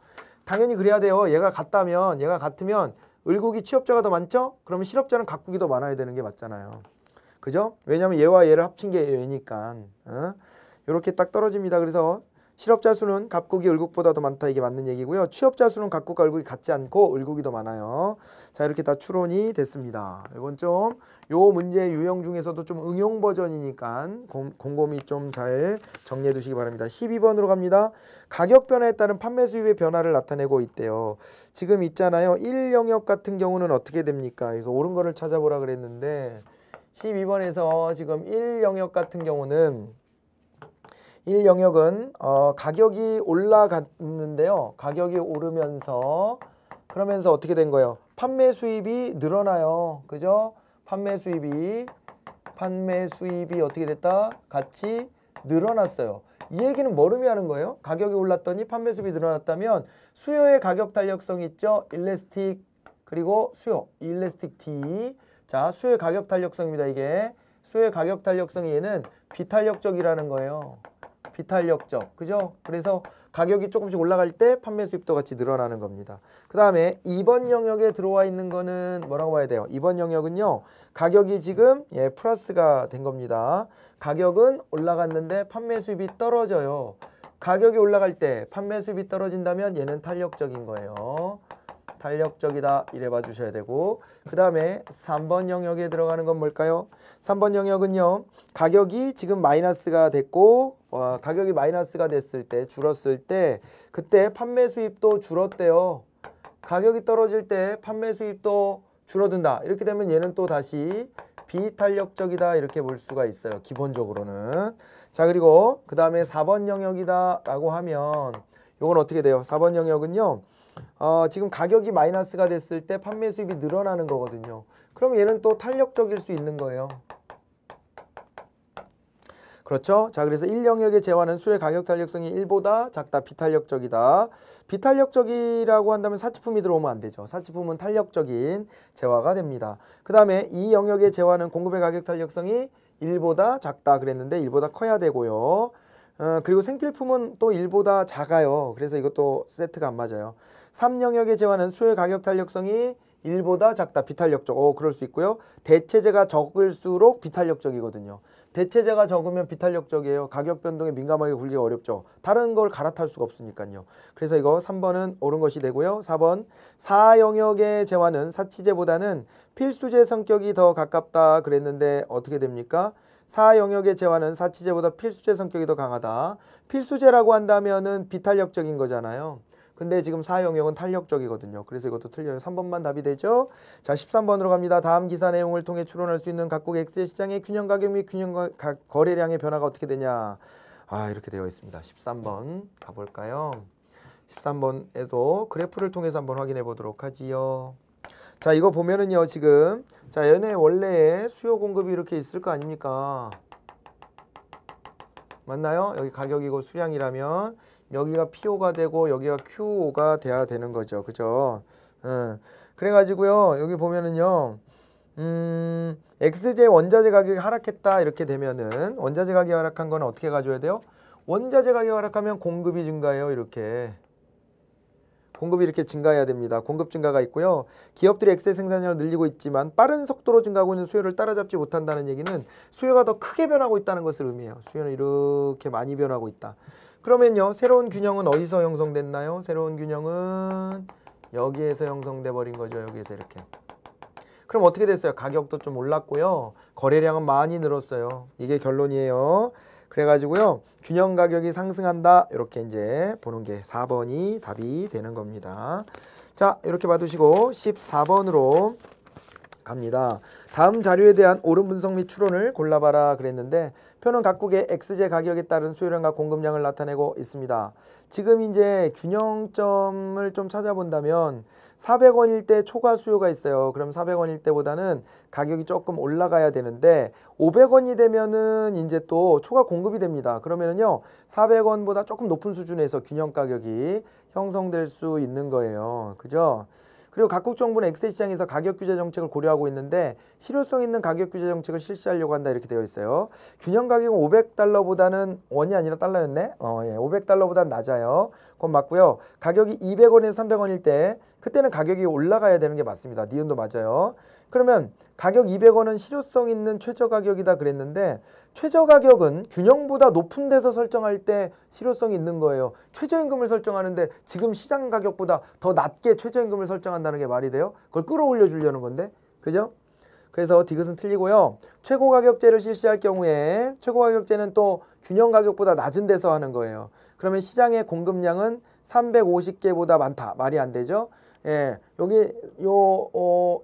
S1: 당연히 그래야 돼요. 얘가 같으면 을국이 취업자가 더 많죠? 그러면 실업자는 각국이 더 많아야 되는 게 맞잖아요. 그죠? 왜냐면 얘와 얘를 합친 게 얘니까. 이렇게 딱 떨어집니다. 그래서 실업자 수는 갑국이 을국보다 더 많다 이게 맞는 얘기고요. 취업자 수는 각국과 을국이 같지 않고 을국이 더 많아요. 자 이렇게 다 추론이 됐습니다. 이건 좀 요 문제 유형 중에서도 좀 응용 버전이니까 곰곰이 좀 잘 정리해 두시기 바랍니다. 12번으로 갑니다. 가격 변화에 따른 판매 수입의 변화를 나타내고 있대요. 지금 있잖아요. 1영역 같은 경우는 어떻게 됩니까? 그래서 옳은 거를 찾아보라 그랬는데 12번에서 지금 1영역 같은 경우는 1영역은 가격이 올라갔는데요. 가격이 오르면서 그러면서 어떻게 된 거예요? 판매 수입이 늘어나요. 그죠? 판매 수입이 어떻게 됐다? 같이 늘어났어요. 이 얘기는 뭘 의미하는 거예요? 가격이 올랐더니 판매 수입이 늘어났다면 수요의 가격 탄력성 있죠? 일레스틱 그리고 수요 일레스틱 D. 자, 수요의 가격 탄력성입니다. 이게 수요의 가격 탄력성이 얘는 비탄력적이라는 거예요. 비탄력적. 그죠? 그래서 가격이 조금씩 올라갈 때 판매 수입도 같이 늘어나는 겁니다. 그 다음에 2번 영역에 들어와 있는 거는 뭐라고 봐야 돼요? 2번 영역은요. 가격이 지금 플러스가 된 겁니다. 가격은 올라갔는데 판매 수입이 떨어져요. 가격이 올라갈 때 판매 수입이 떨어진다면 얘는 탄력적인 거예요. 탄력적이다 이래 봐 주셔야 되고 그 다음에 3번 영역에 들어가는 건 뭘까요? 3번 영역은요. 가격이 지금 마이너스가 됐고 가격이 마이너스가 됐을 때, 줄었을 때 그때 판매 수입도 줄었대요. 가격이 떨어질 때 판매 수입도 줄어든다. 이렇게 되면 얘는 또 다시 비탄력적이다 이렇게 볼 수가 있어요. 기본적으로는. 자, 그리고 그 다음에 4번 영역이다 라고 하면 요건 어떻게 돼요? 4번 영역은요, 지금 가격이 마이너스가 됐을 때 판매 수입이 늘어나는 거거든요. 그럼 얘는 또 탄력적일 수 있는 거예요. 그렇죠? 자, 그래서 1영역의 재화는 수의 가격 탄력성이 1보다 작다, 비탄력적이다. 비탄력적이라고 한다면 사치품이 들어오면 안 되죠. 사치품은 탄력적인 재화가 됩니다. 그 다음에 2영역의 재화는 공급의 가격 탄력성이 1보다 작다 그랬는데 1보다 커야 되고요. 그리고 생필품은 또 1보다 작아요. 그래서 이것도 세트가 안 맞아요. 3영역의 재화는 수의 가격 탄력성이 1보다 작다, 비탄력적. 그럴 수 있고요. 대체재가 적을수록 비탄력적이거든요. 대체재가 적으면 비탄력적이에요. 가격 변동에 민감하게 굴기가 어렵죠. 다른 걸 갈아탈 수가 없으니까요. 그래서 이거 3번은 옳은 것이 되고요. 4번 4영역의 재화는 사치재보다는 필수재 성격이 더 가깝다 그랬는데 어떻게 됩니까? 4영역의 재화는 사치재보다 필수재 성격이 더 강하다. 필수재라고 한다면은 비탄력적인 거잖아요. 근데 지금 4영역은 탄력적이거든요. 그래서 이것도 틀려요. 3번만 답이 되죠. 자, 13번으로 갑니다. 다음 기사 내용을 통해 추론할 수 있는 각국 엑스의 시장의 균형 가격 및 균형 거래량의 변화가 어떻게 되냐. 이렇게 되어 있습니다. 13번 가볼까요? 13번에도 그래프를 통해서 한번 확인해 보도록 하지요. 자, 이거 보면은요, 지금 자, 얘네 원래의 수요 공급이 이렇게 있을 거 아닙니까? 맞나요? 여기 가격이고 수량이라면 여기가 PO가 되고 여기가 QO가 돼야 되는 거죠. 그죠? 그래가지고요, 여기 보면은요, XJ 원자재 가격이 하락했다 이렇게 되면은 원자재 가격이 하락한 거는 어떻게 가져야 돼요? 원자재 가격이 하락하면 공급이 증가해요. 이렇게 공급이 이렇게 증가해야 됩니다. 공급 증가가 있고요. 기업들이 엑셀 생산량을 늘리고 있지만 빠른 속도로 증가하고 있는 수요를 따라잡지 못한다는 얘기는 수요가 더 크게 변하고 있다는 것을 의미해요. 수요는 이렇게 많이 변하고 있다. 그러면요, 새로운 균형은 어디서 형성됐나요? 새로운 균형은 여기에서 형성돼 버린 거죠. 여기에서 이렇게. 그럼 어떻게 됐어요? 가격도 좀 올랐고요. 거래량은 많이 늘었어요. 이게 결론이에요. 그래가지고요, 균형 가격이 상승한다. 이렇게 이제 보는 게 4번이 답이 되는 겁니다. 자, 이렇게 봐두시고 14번으로 갑니다. 다음 자료에 대한 옳은 분석 및 추론을 골라봐라 그랬는데 표는 각국의 X제 가격에 따른 수요량과 공급량을 나타내고 있습니다. 지금 이제 균형점을 좀 찾아본다면 400원일 때 초과 수요가 있어요. 그럼 400원일 때보다는 가격이 조금 올라가야 되는데 500원이 되면은 이제 또 초과 공급이 됩니다. 그러면은요, 400원보다 조금 높은 수준에서 균형 가격이 형성될 수 있는 거예요. 그죠? 그리고 각국 정부는 엑셀 시장에서 가격 규제 정책을 고려하고 있는데 실효성 있는 가격 규제 정책을 실시하려고 한다 이렇게 되어 있어요. 균형 가격은 500달러보다는 원이 아니라 달러였네. 예, 500달러보다는 낮아요. 그건 맞고요. 가격이 200원에서 300원일 때 그때는 가격이 올라가야 되는 게 맞습니다. 니은도 맞아요. 그러면 가격 200원은 실효성 있는 최저 가격이다 그랬는데 최저 가격은 균형보다 높은 데서 설정할 때 실효성이 있는 거예요. 최저임금을 설정하는데 지금 시장 가격보다 더 낮게 최저임금을 설정한다는 게 말이 돼요? 그걸 끌어올려 주려는 건데. 그죠? 그래서 디귿은 틀리고요. 최고가격제를 실시할 경우에 최고가격제는 또 균형 가격보다 낮은 데서 하는 거예요. 그러면 시장의 공급량은 350개보다 많다. 말이 안 되죠? 예, 여기 요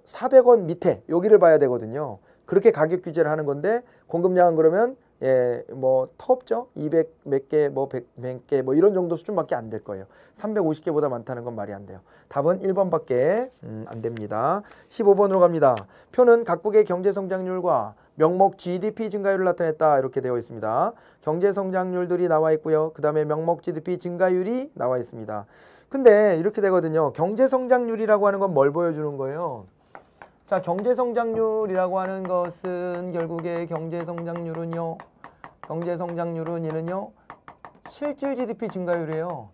S1: 400원 밑에 여기를 봐야 되거든요. 그렇게 가격 규제를 하는 건데 공급량은 그러면 뭐 터없죠. 200 몇 개, 뭐 100 몇 개, 뭐 이런 정도 수준밖에 안 될 거예요. 350개보다 많다는 건 말이 안 돼요. 답은 1번밖에 안 됩니다. 15번으로 갑니다. 표는 각국의 경제 성장률과 명목 GDP 증가율을 나타냈다 이렇게 되어 있습니다. 경제 성장률들이 나와 있고요. 그 다음에 명목 GDP 증가율이 나와 있습니다. 근데 이렇게 되거든요. 경제 성장률이라고 하는 건 뭘 보여주는 거예요? 자, 경제 성장률이라고 하는 것은 결국에 경제 성장률은 얘는요, 실질 GDP 증가율이에요.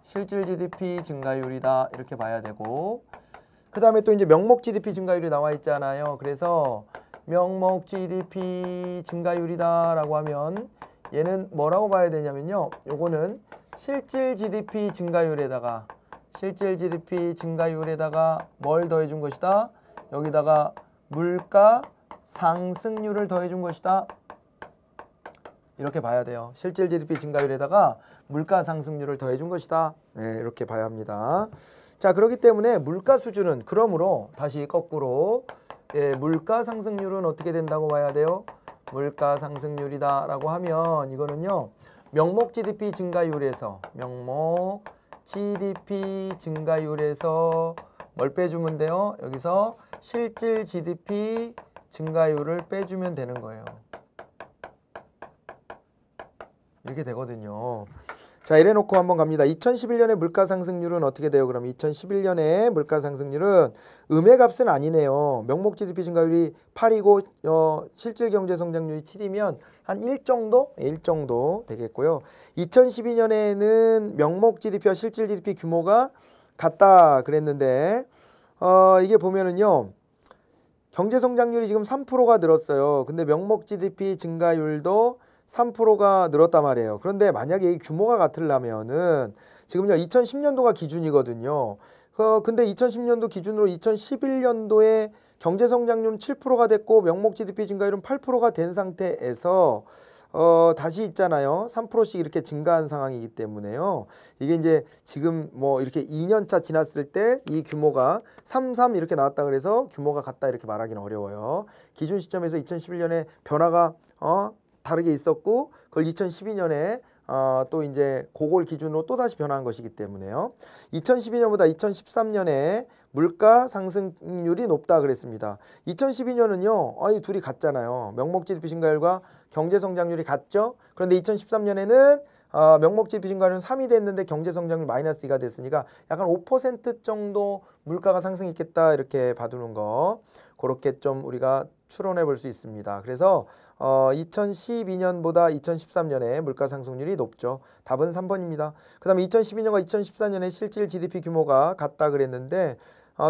S1: 실질 GDP 증가율이다 이렇게 봐야 되고, 그 다음에 또 이제 명목 GDP 증가율이 나와 있잖아요. 그래서 명목 GDP 증가율이다라고 하면 얘는 뭐라고 봐야 되냐면요, 요거는 실질 GDP 증가율에다가 뭘 더해준 것이다? 여기다가 물가 상승률을 더해준 것이다. 이렇게 봐야 돼요. 실질 GDP 증가율에다가 물가 상승률을 더해준 것이다. 네, 이렇게 봐야 합니다. 자, 그렇기 때문에 물가 수준은 그러므로 다시 거꾸로 예, 물가 상승률은 어떻게 된다고 봐야 돼요? 물가 상승률이다 라고 하면 이거는요. 명목 GDP 증가율에서 명목 GDP 증가율에서 뭘 빼주면 돼요? 여기서 실질 GDP 증가율을 빼주면 되는 거예요. 이렇게 되거든요. 자, 이래 놓고 한번 갑니다. 2011년에 물가 상승률은 어떻게 돼요? 그럼 2011년에 물가 상승률은 음의 값은 아니네요. 명목 GDP 증가율이 8이고 실질 경제 성장률이 7이면 한 1 정도? 1 정도 되겠고요. 2012년에는 명목 GDP와 실질 GDP 규모가 같다 그랬는데 이게 보면은요. 경제 성장률이 지금 3%가 늘었어요. 근데 명목 GDP 증가율도 3%가 늘었단 말이에요. 그런데 만약에 이 규모가 같으려면은 지금요 2010년도가 기준이거든요. 근데 2010년도 기준으로 2011년도에 경제 성장률은 7%가 됐고 명목 GDP 증가율은 8%가 된 상태에서 다시 있잖아요. 3%씩 이렇게 증가한 상황이기 때문에요. 이게 이제 지금 뭐 이렇게 2년차 지났을 때 이 규모가 33 이렇게 나왔다 그래서 규모가 같다 이렇게 말하기는 어려워요. 기준 시점에서 2011년에 변화가 다르게 있었고 그걸 2012년에 또 이제 그걸 기준으로 또 다시 변화한 것이기 때문에요. 2012년보다 2013년에 물가 상승률이 높다 그랬습니다. 2012년은요. 아니 둘이 같잖아요. 명목 GDP 증가율과 경제 성장률이 같죠. 그런데 2013년에는 명목 GDP 증가율은 3이 됐는데 경제 성장률 마이너스 2가 됐으니까 약간 5% 정도 물가가 상승했겠다 이렇게 봐두는 거 그렇게 좀 우리가 추론해 볼 수 있습니다. 그래서 2012년보다 2013년에 물가 상승률이 높죠. 답은 3번입니다. 그 다음에 2012년과 2014년에 실질 GDP 규모가 같다 그랬는데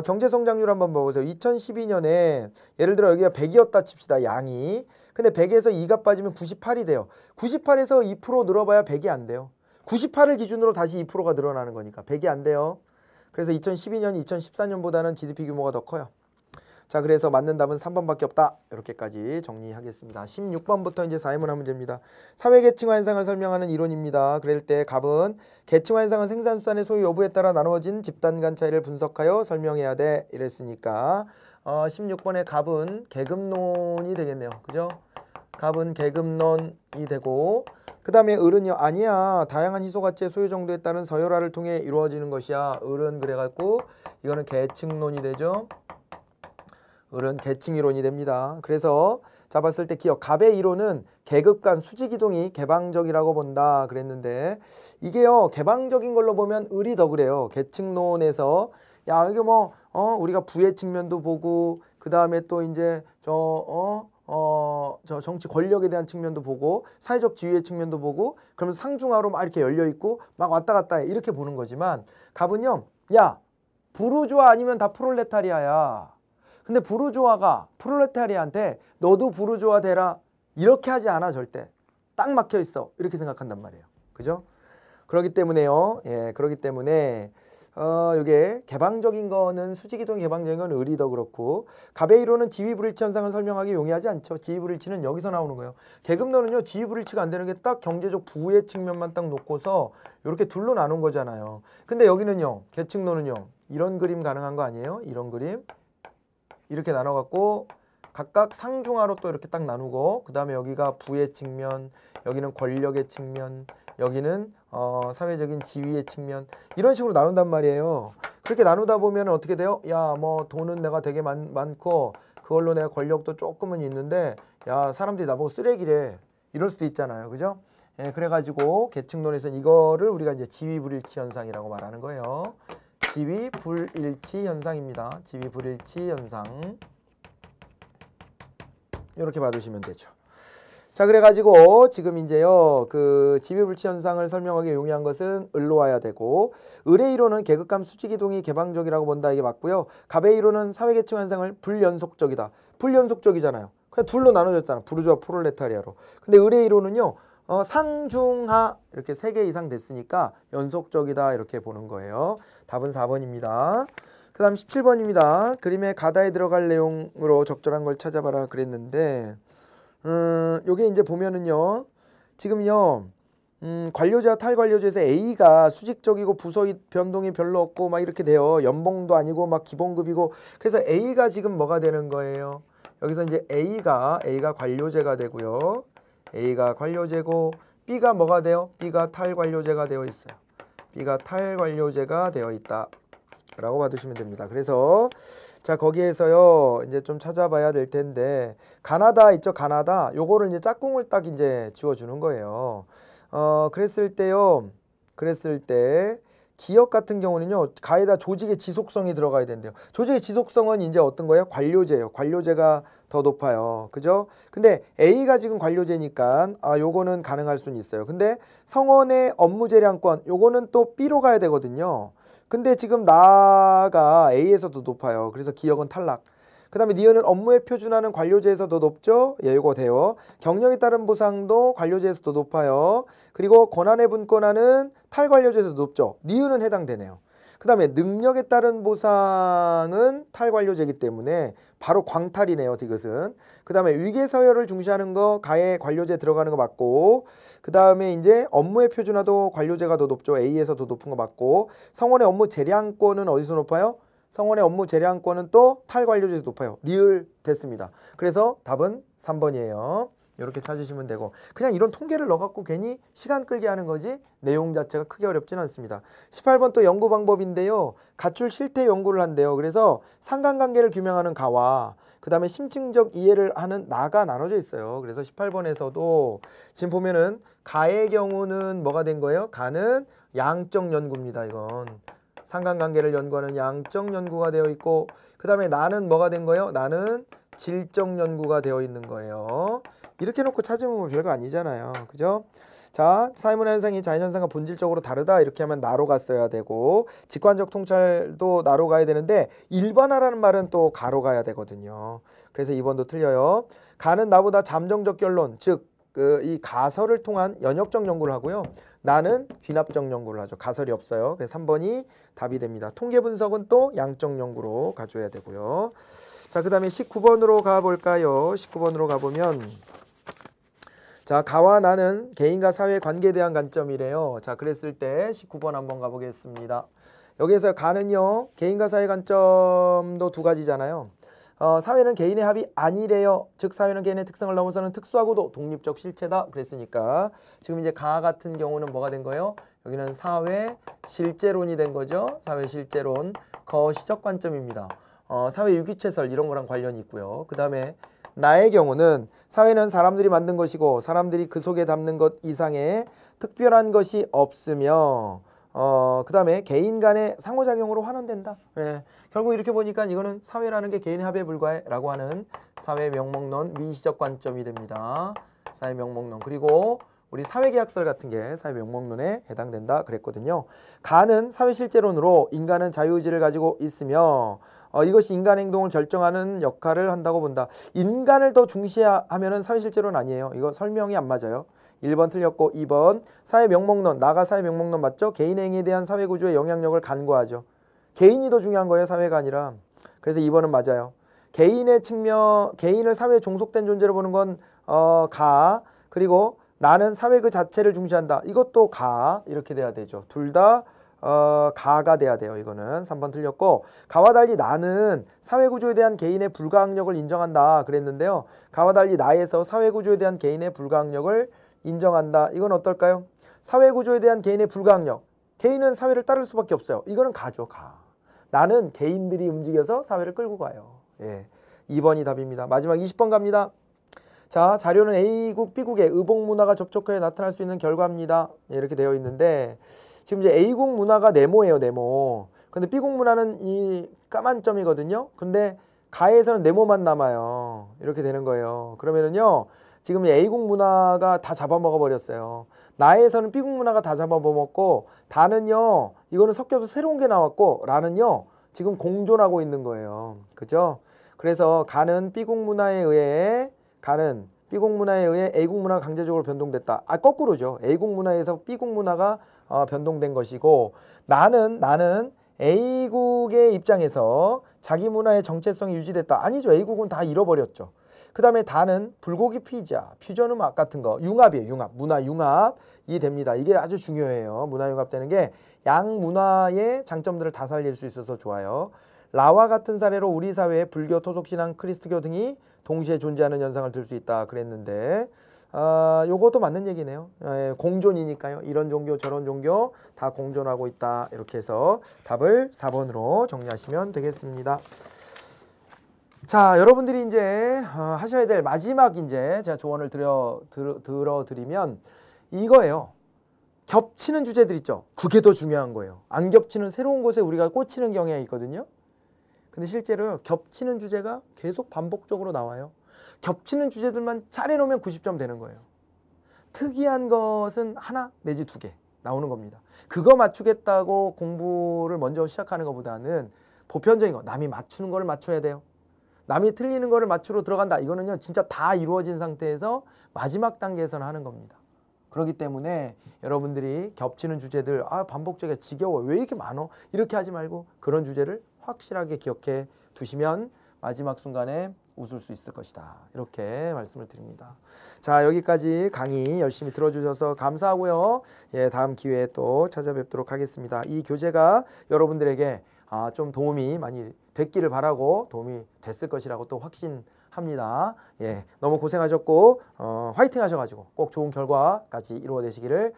S1: 경제 성장률 한번 봐보세요. 2012년에 예를 들어 여기가 100이었다 칩시다. 양이. 근데 100에서 2가 빠지면 98이 돼요. 98에서 2% 늘어봐야 100이 안 돼요. 98을 기준으로 다시 2%가 늘어나는 거니까 100이 안 돼요. 그래서 2012년, 2014년보다는 GDP 규모가 더 커요. 자, 그래서 맞는 답은 3번밖에 없다. 이렇게까지 정리하겠습니다. 16번부터 이제 사회문화 문제입니다. 사회계층화 현상을 설명하는 이론입니다. 그럴 때 갑은 계층화 현상은 생산수단의 소유 여부에 따라 나누어진 집단 간 차이를 분석하여 설명해야 돼. 이랬으니까 16번의 갑은 계급론이 되겠네요. 그죠? 갑은 계급론이 되고 그 다음에 을은요. 아니야. 다양한 희소가치의 소유 정도에 따른 서열화를 통해 이루어지는 것이야. 을은 그래갖고 이거는 계층론이 되죠. 을은 계층 이론이 됩니다. 그래서 잡았을 때 기억 갑의 이론은 계급 간 수직 이동이 개방적이라고 본다 그랬는데 이게요 개방적인 걸로 보면 을이 더 그래요. 계층론에서 야 이게 뭐 우리가 부의 측면도 보고 그 다음에 또 이제 저 정치 권력에 대한 측면도 보고 사회적 지위의 측면도 보고 그러면서 상중하로 막 이렇게 열려 있고 막 왔다 갔다 해 이렇게 보는 거지만 갑은요 야 부르주아 아니면 다 프롤레타리아야. 근데 부르주아가 프롤레타리아한테 너도 부르주아 되라 이렇게 하지 않아. 절대 딱 막혀 있어 이렇게 생각한단 말이에요. 그죠? 그렇기 때문에요. 예, 그렇기 때문에 이게 개방적인 거는 수직이동 개방적인 건 을이 더 그렇고 갑의 이론은 지위불일치 현상을 설명하기 용이하지 않죠. 지위불일치는 여기서 나오는 거예요. 계급론은요 지위불일치가 안 되는 게 딱 경제적 부의 측면만 딱 놓고서 이렇게 둘로 나눈 거잖아요. 근데 여기는요 계층론은요 이런 그림 가능한 거 아니에요? 이런 그림 이렇게 나눠갖고 각각 상중하로 또 이렇게 딱 나누고 그 다음에 여기가 부의 측면, 여기는 권력의 측면, 여기는 사회적인 지위의 측면 이런 식으로 나눈단 말이에요. 그렇게 나누다 보면 어떻게 돼요? 야, 뭐 돈은 내가 되게 많고 그걸로 내가 권력도 조금은 있는데 야, 사람들이 나보고 쓰레기래 이럴 수도 있잖아요. 그죠? 예, 그래가지고 계층론에서는 이거를 우리가 이제 지위불일치 현상이라고 말하는 거예요. 지위불일치 현상입니다. 지위불일치 현상 이렇게 봐두시면 되죠. 자, 그래가지고 지금 이제요 그 지위불일치 현상을 설명하기 용이한 것은 을로 와야 되고 을의 이론은 계급간 수직이동이 개방적이라고 본다 이게 맞고요. 갑의 이론은 사회계층 현상을 불연속적이다. 불연속적이잖아요. 그냥 둘로 나눠졌잖아. 부르주아 프롤레타리아로. 근데 을의 이론은요 상중하 이렇게 3개 이상 됐으니까 연속적이다 이렇게 보는 거예요. 답은 4번입니다. 그 다음 17번입니다. 그림의 가다에 들어갈 내용으로 적절한 걸 찾아봐라 그랬는데 요게 이제 보면은요 지금요 관료제와 탈관료제에서 A가 수직적이고 부서 변동이 별로 없고 막 이렇게 돼요. 연봉도 아니고 막 기본급이고. 그래서 A가 지금 뭐가 되는 거예요? 여기서 이제 A가 관료제가 되고요. A가 관료제고 B가 뭐가 돼요? B가 탈관료제가 되어 있어요. B가 탈관료제가 되어 있다 라고 봐두시면 됩니다. 그래서 자 거기에서요 이제 좀 찾아봐야 될 텐데 가나다 있죠. 가나다 요거를 이제 짝꿍을 딱 이제 지워주는 거예요. 그랬을 때 기업 같은 경우는요 가에다 조직의 지속성이 들어가야 된대요. 조직의 지속성은 이제 어떤 거예요? 관료제예요. 관료제가 더 높아요. 그죠? 근데 A가 지금 관료제니까 요거는 가능할 수는 있어요. 근데 성원의 업무 재량권 요거는 또 B로 가야 되거든요. 근데 지금 나가 A에서도 높아요. 그래서 기업은 탈락. 그 다음에 니은은 업무에 표준화는 관료제에서 더 높죠? 예, 이거 돼요. 경력에 따른 보상도 관료제에서 더 높아요. 그리고 권한의 분권화는 탈관료제에서 높죠? 니은은 해당되네요. 그 다음에 능력에 따른 보상은 탈관료제이기 때문에 바로 광탈이네요. 디귿은. 그 다음에 위계서열을 중시하는 거 가에 관료제 들어가는 거 맞고 그 다음에 이제 업무의 표준화도 관료제가 더 높죠. A에서 더 높은 거 맞고 성원의 업무 재량권은 어디서 높아요? 성원의 업무 재량권은 또 탈관료제에서 높아요. 리을 됐습니다. 그래서 답은 3번이에요. 이렇게 찾으시면 되고 그냥 이런 통계를 넣어갖고 괜히 시간 끌게 하는 거지 내용 자체가 크게 어렵지는 않습니다. 18번 또 연구 방법인데요. 가출 실태 연구를 한대요. 그래서 상관관계를 규명하는 가와 그 다음에 심층적 이해를 하는 나가 나눠져 있어요. 그래서 18번에서도 지금 보면은 가의 경우는 뭐가 된 거예요? 가는 양적 연구입니다. 이건 상관관계를 연구하는 양적 연구가 되어 있고 그 다음에 나는 뭐가 된 거예요? 나는 질적 연구가 되어 있는 거예요. 이렇게 놓고 찾으면 뭐 별거 아니잖아요. 그죠? 자, 사회문화 현상이 자연현상과 본질적으로 다르다. 이렇게 하면 나로 갔어야 되고 직관적 통찰도 나로 가야 되는데 일반화라는 말은 또 가로 가야 되거든요. 그래서 2번도 틀려요. 가는 나보다 잠정적 결론, 즉 이 가설을 통한 연역적 연구를 하고요. 나는 귀납적 연구를 하죠. 가설이 없어요. 그래서 3번이 답이 됩니다. 통계 분석은 또 양적 연구로 가져야 되고요. 자, 그 다음에 19번으로 가볼까요? 19번으로 가보면 자, 가와 나는 개인과 사회 관계에 대한 관점이래요. 자, 그랬을 때 19번 한번 가보겠습니다. 여기에서 가는요. 개인과 사회 관점도 두 가지잖아요. 사회는 개인의 합이 아니래요. 즉 사회는 개인의 특성을 넘어서는 특수하고도 독립적 실체다. 그랬으니까 지금 이제 가 같은 경우는 뭐가 된 거예요? 여기는 사회 실제론이 된 거죠. 사회 실제론 거시적 관점입니다. 사회 유기체설 이런 거랑 관련이 있고요. 그 다음에 나의 경우는 사회는 사람들이 만든 것이고 사람들이 그 속에 담는 것 이상의 특별한 것이 없으며 그 다음에 개인 간의 상호작용으로 환원된다. 예. 결국 이렇게 보니까 이거는 사회라는 게 개인의 합에 불과해 라고 하는 사회 명목론 미시적 관점이 됩니다. 사회 명목론. 그리고 우리 사회계약설 같은 게 사회 명목론에 해당된다 그랬거든요. 가는 사회 실제론으로 인간은 자유의지를 가지고 있으며 이것이 인간 행동을 결정하는 역할을 한다고 본다. 인간을 더 중시하면은 사회 실제론 아니에요. 이거 설명이 안 맞아요. 1번 틀렸고 2번 사회 명목론. 나가 사회 명목론 맞죠? 개인 행위에 대한 사회 구조의 영향력을 간과하죠. 개인이 더 중요한 거예요. 사회가 아니라. 그래서 2번은 맞아요. 개인의 측면, 개인을 사회에 종속된 존재로 보는 건 가. 그리고 나는 사회 그 자체를 중시한다. 이것도 가. 이렇게 돼야 되죠. 둘 다 가가 돼야 돼요. 이거는 3번 틀렸고 가와 달리 나는 사회구조에 대한 개인의 불가항력을 인정한다 그랬는데요. 가와 달리 나에서 사회구조에 대한 개인의 불가항력을 인정한다. 이건 어떨까요? 사회구조에 대한 개인의 불가항력. 개인은 사회를 따를 수밖에 없어요. 이거는 가죠. 가. 나는 개인들이 움직여서 사회를 끌고 가요. 예. 2번이 답입니다. 마지막 20번 갑니다. 자, 자료는 A국, B국의 의복 문화가 접촉해 나타날 수 있는 결과입니다. 예, 이렇게 되어 있는데 지금 이제 A국 문화가 네모예요, 네모. 근데 B국 문화는 이 까만 점이거든요. 근데 가에서는 네모만 남아요. 이렇게 되는 거예요. 그러면은요, 지금 A국 문화가 다 잡아먹어 버렸어요. 나에서는 B국 문화가 다 잡아먹었고, 다는요, 이거는 섞여서 새로운 게 나왔고, 라는요, 지금 공존하고 있는 거예요. 그죠? 그래서 가는 B국 문화에 의해, 가는 B국 문화에 의해 A국 문화가 강제적으로 변동됐다. 거꾸로죠. A국 문화에서 B국 문화가 변동된 것이고 나는 A국의 입장에서 자기 문화의 정체성이 유지됐다. 아니죠. A국은 다 잃어버렸죠. 그 그 다음에 다는 불고기 피자, 퓨전 음악 같은 거, 융합이에요. 융합, 문화 융합이 됩니다. 이게 아주 중요해요. 문화 융합되는 게 양 문화의 장점들을 다 살릴 수 있어서 좋아요. 라와 같은 사례로 우리 사회에 불교, 토속신앙, 크리스트교 등이 동시에 존재하는 현상을 들 수 있다 그랬는데 요것도 맞는 얘기네요. 공존이니까요. 이런 종교 저런 종교 다 공존하고 있다. 이렇게 해서 답을 4번으로 정리하시면 되겠습니다. 자, 여러분들이 이제 하셔야 될 마지막 이제 제가 조언을 들어드리면 이거예요. 겹치는 주제들 있죠. 그게 더 중요한 거예요. 안 겹치는 새로운 곳에 우리가 꽂히는 경향이 있거든요. 근데 실제로 겹치는 주제가 계속 반복적으로 나와요. 겹치는 주제들만 잘해놓으면 90점 되는 거예요. 특이한 것은 하나 내지 2개 나오는 겁니다. 그거 맞추겠다고 공부를 먼저 시작하는 것보다는 보편적인 거, 남이 맞추는 거를 맞춰야 돼요. 남이 틀리는 거를 맞추러 들어간다. 이거는요 진짜 다 이루어진 상태에서 마지막 단계에서는 하는 겁니다. 그렇기 때문에 여러분들이 겹치는 주제들 반복적이야 지겨워 왜 이렇게 많어 이렇게 하지 말고 그런 주제를 확실하게 기억해 두시면 마지막 순간에 웃을 수 있을 것이다. 이렇게 말씀을 드립니다. 자, 여기까지 강의 열심히 들어주셔서 감사하고요. 예, 다음 기회에 또 찾아뵙도록 하겠습니다. 이 교재가 여러분들에게 좀 도움이 많이 됐기를 바라고 도움이 됐을 것이라고 또 확신합니다. 예, 너무 고생하셨고 화이팅 하셔가지고 꼭 좋은 결과까지 이루어내시기를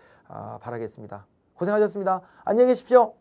S1: 바라겠습니다. 고생하셨습니다. 안녕히 계십시오.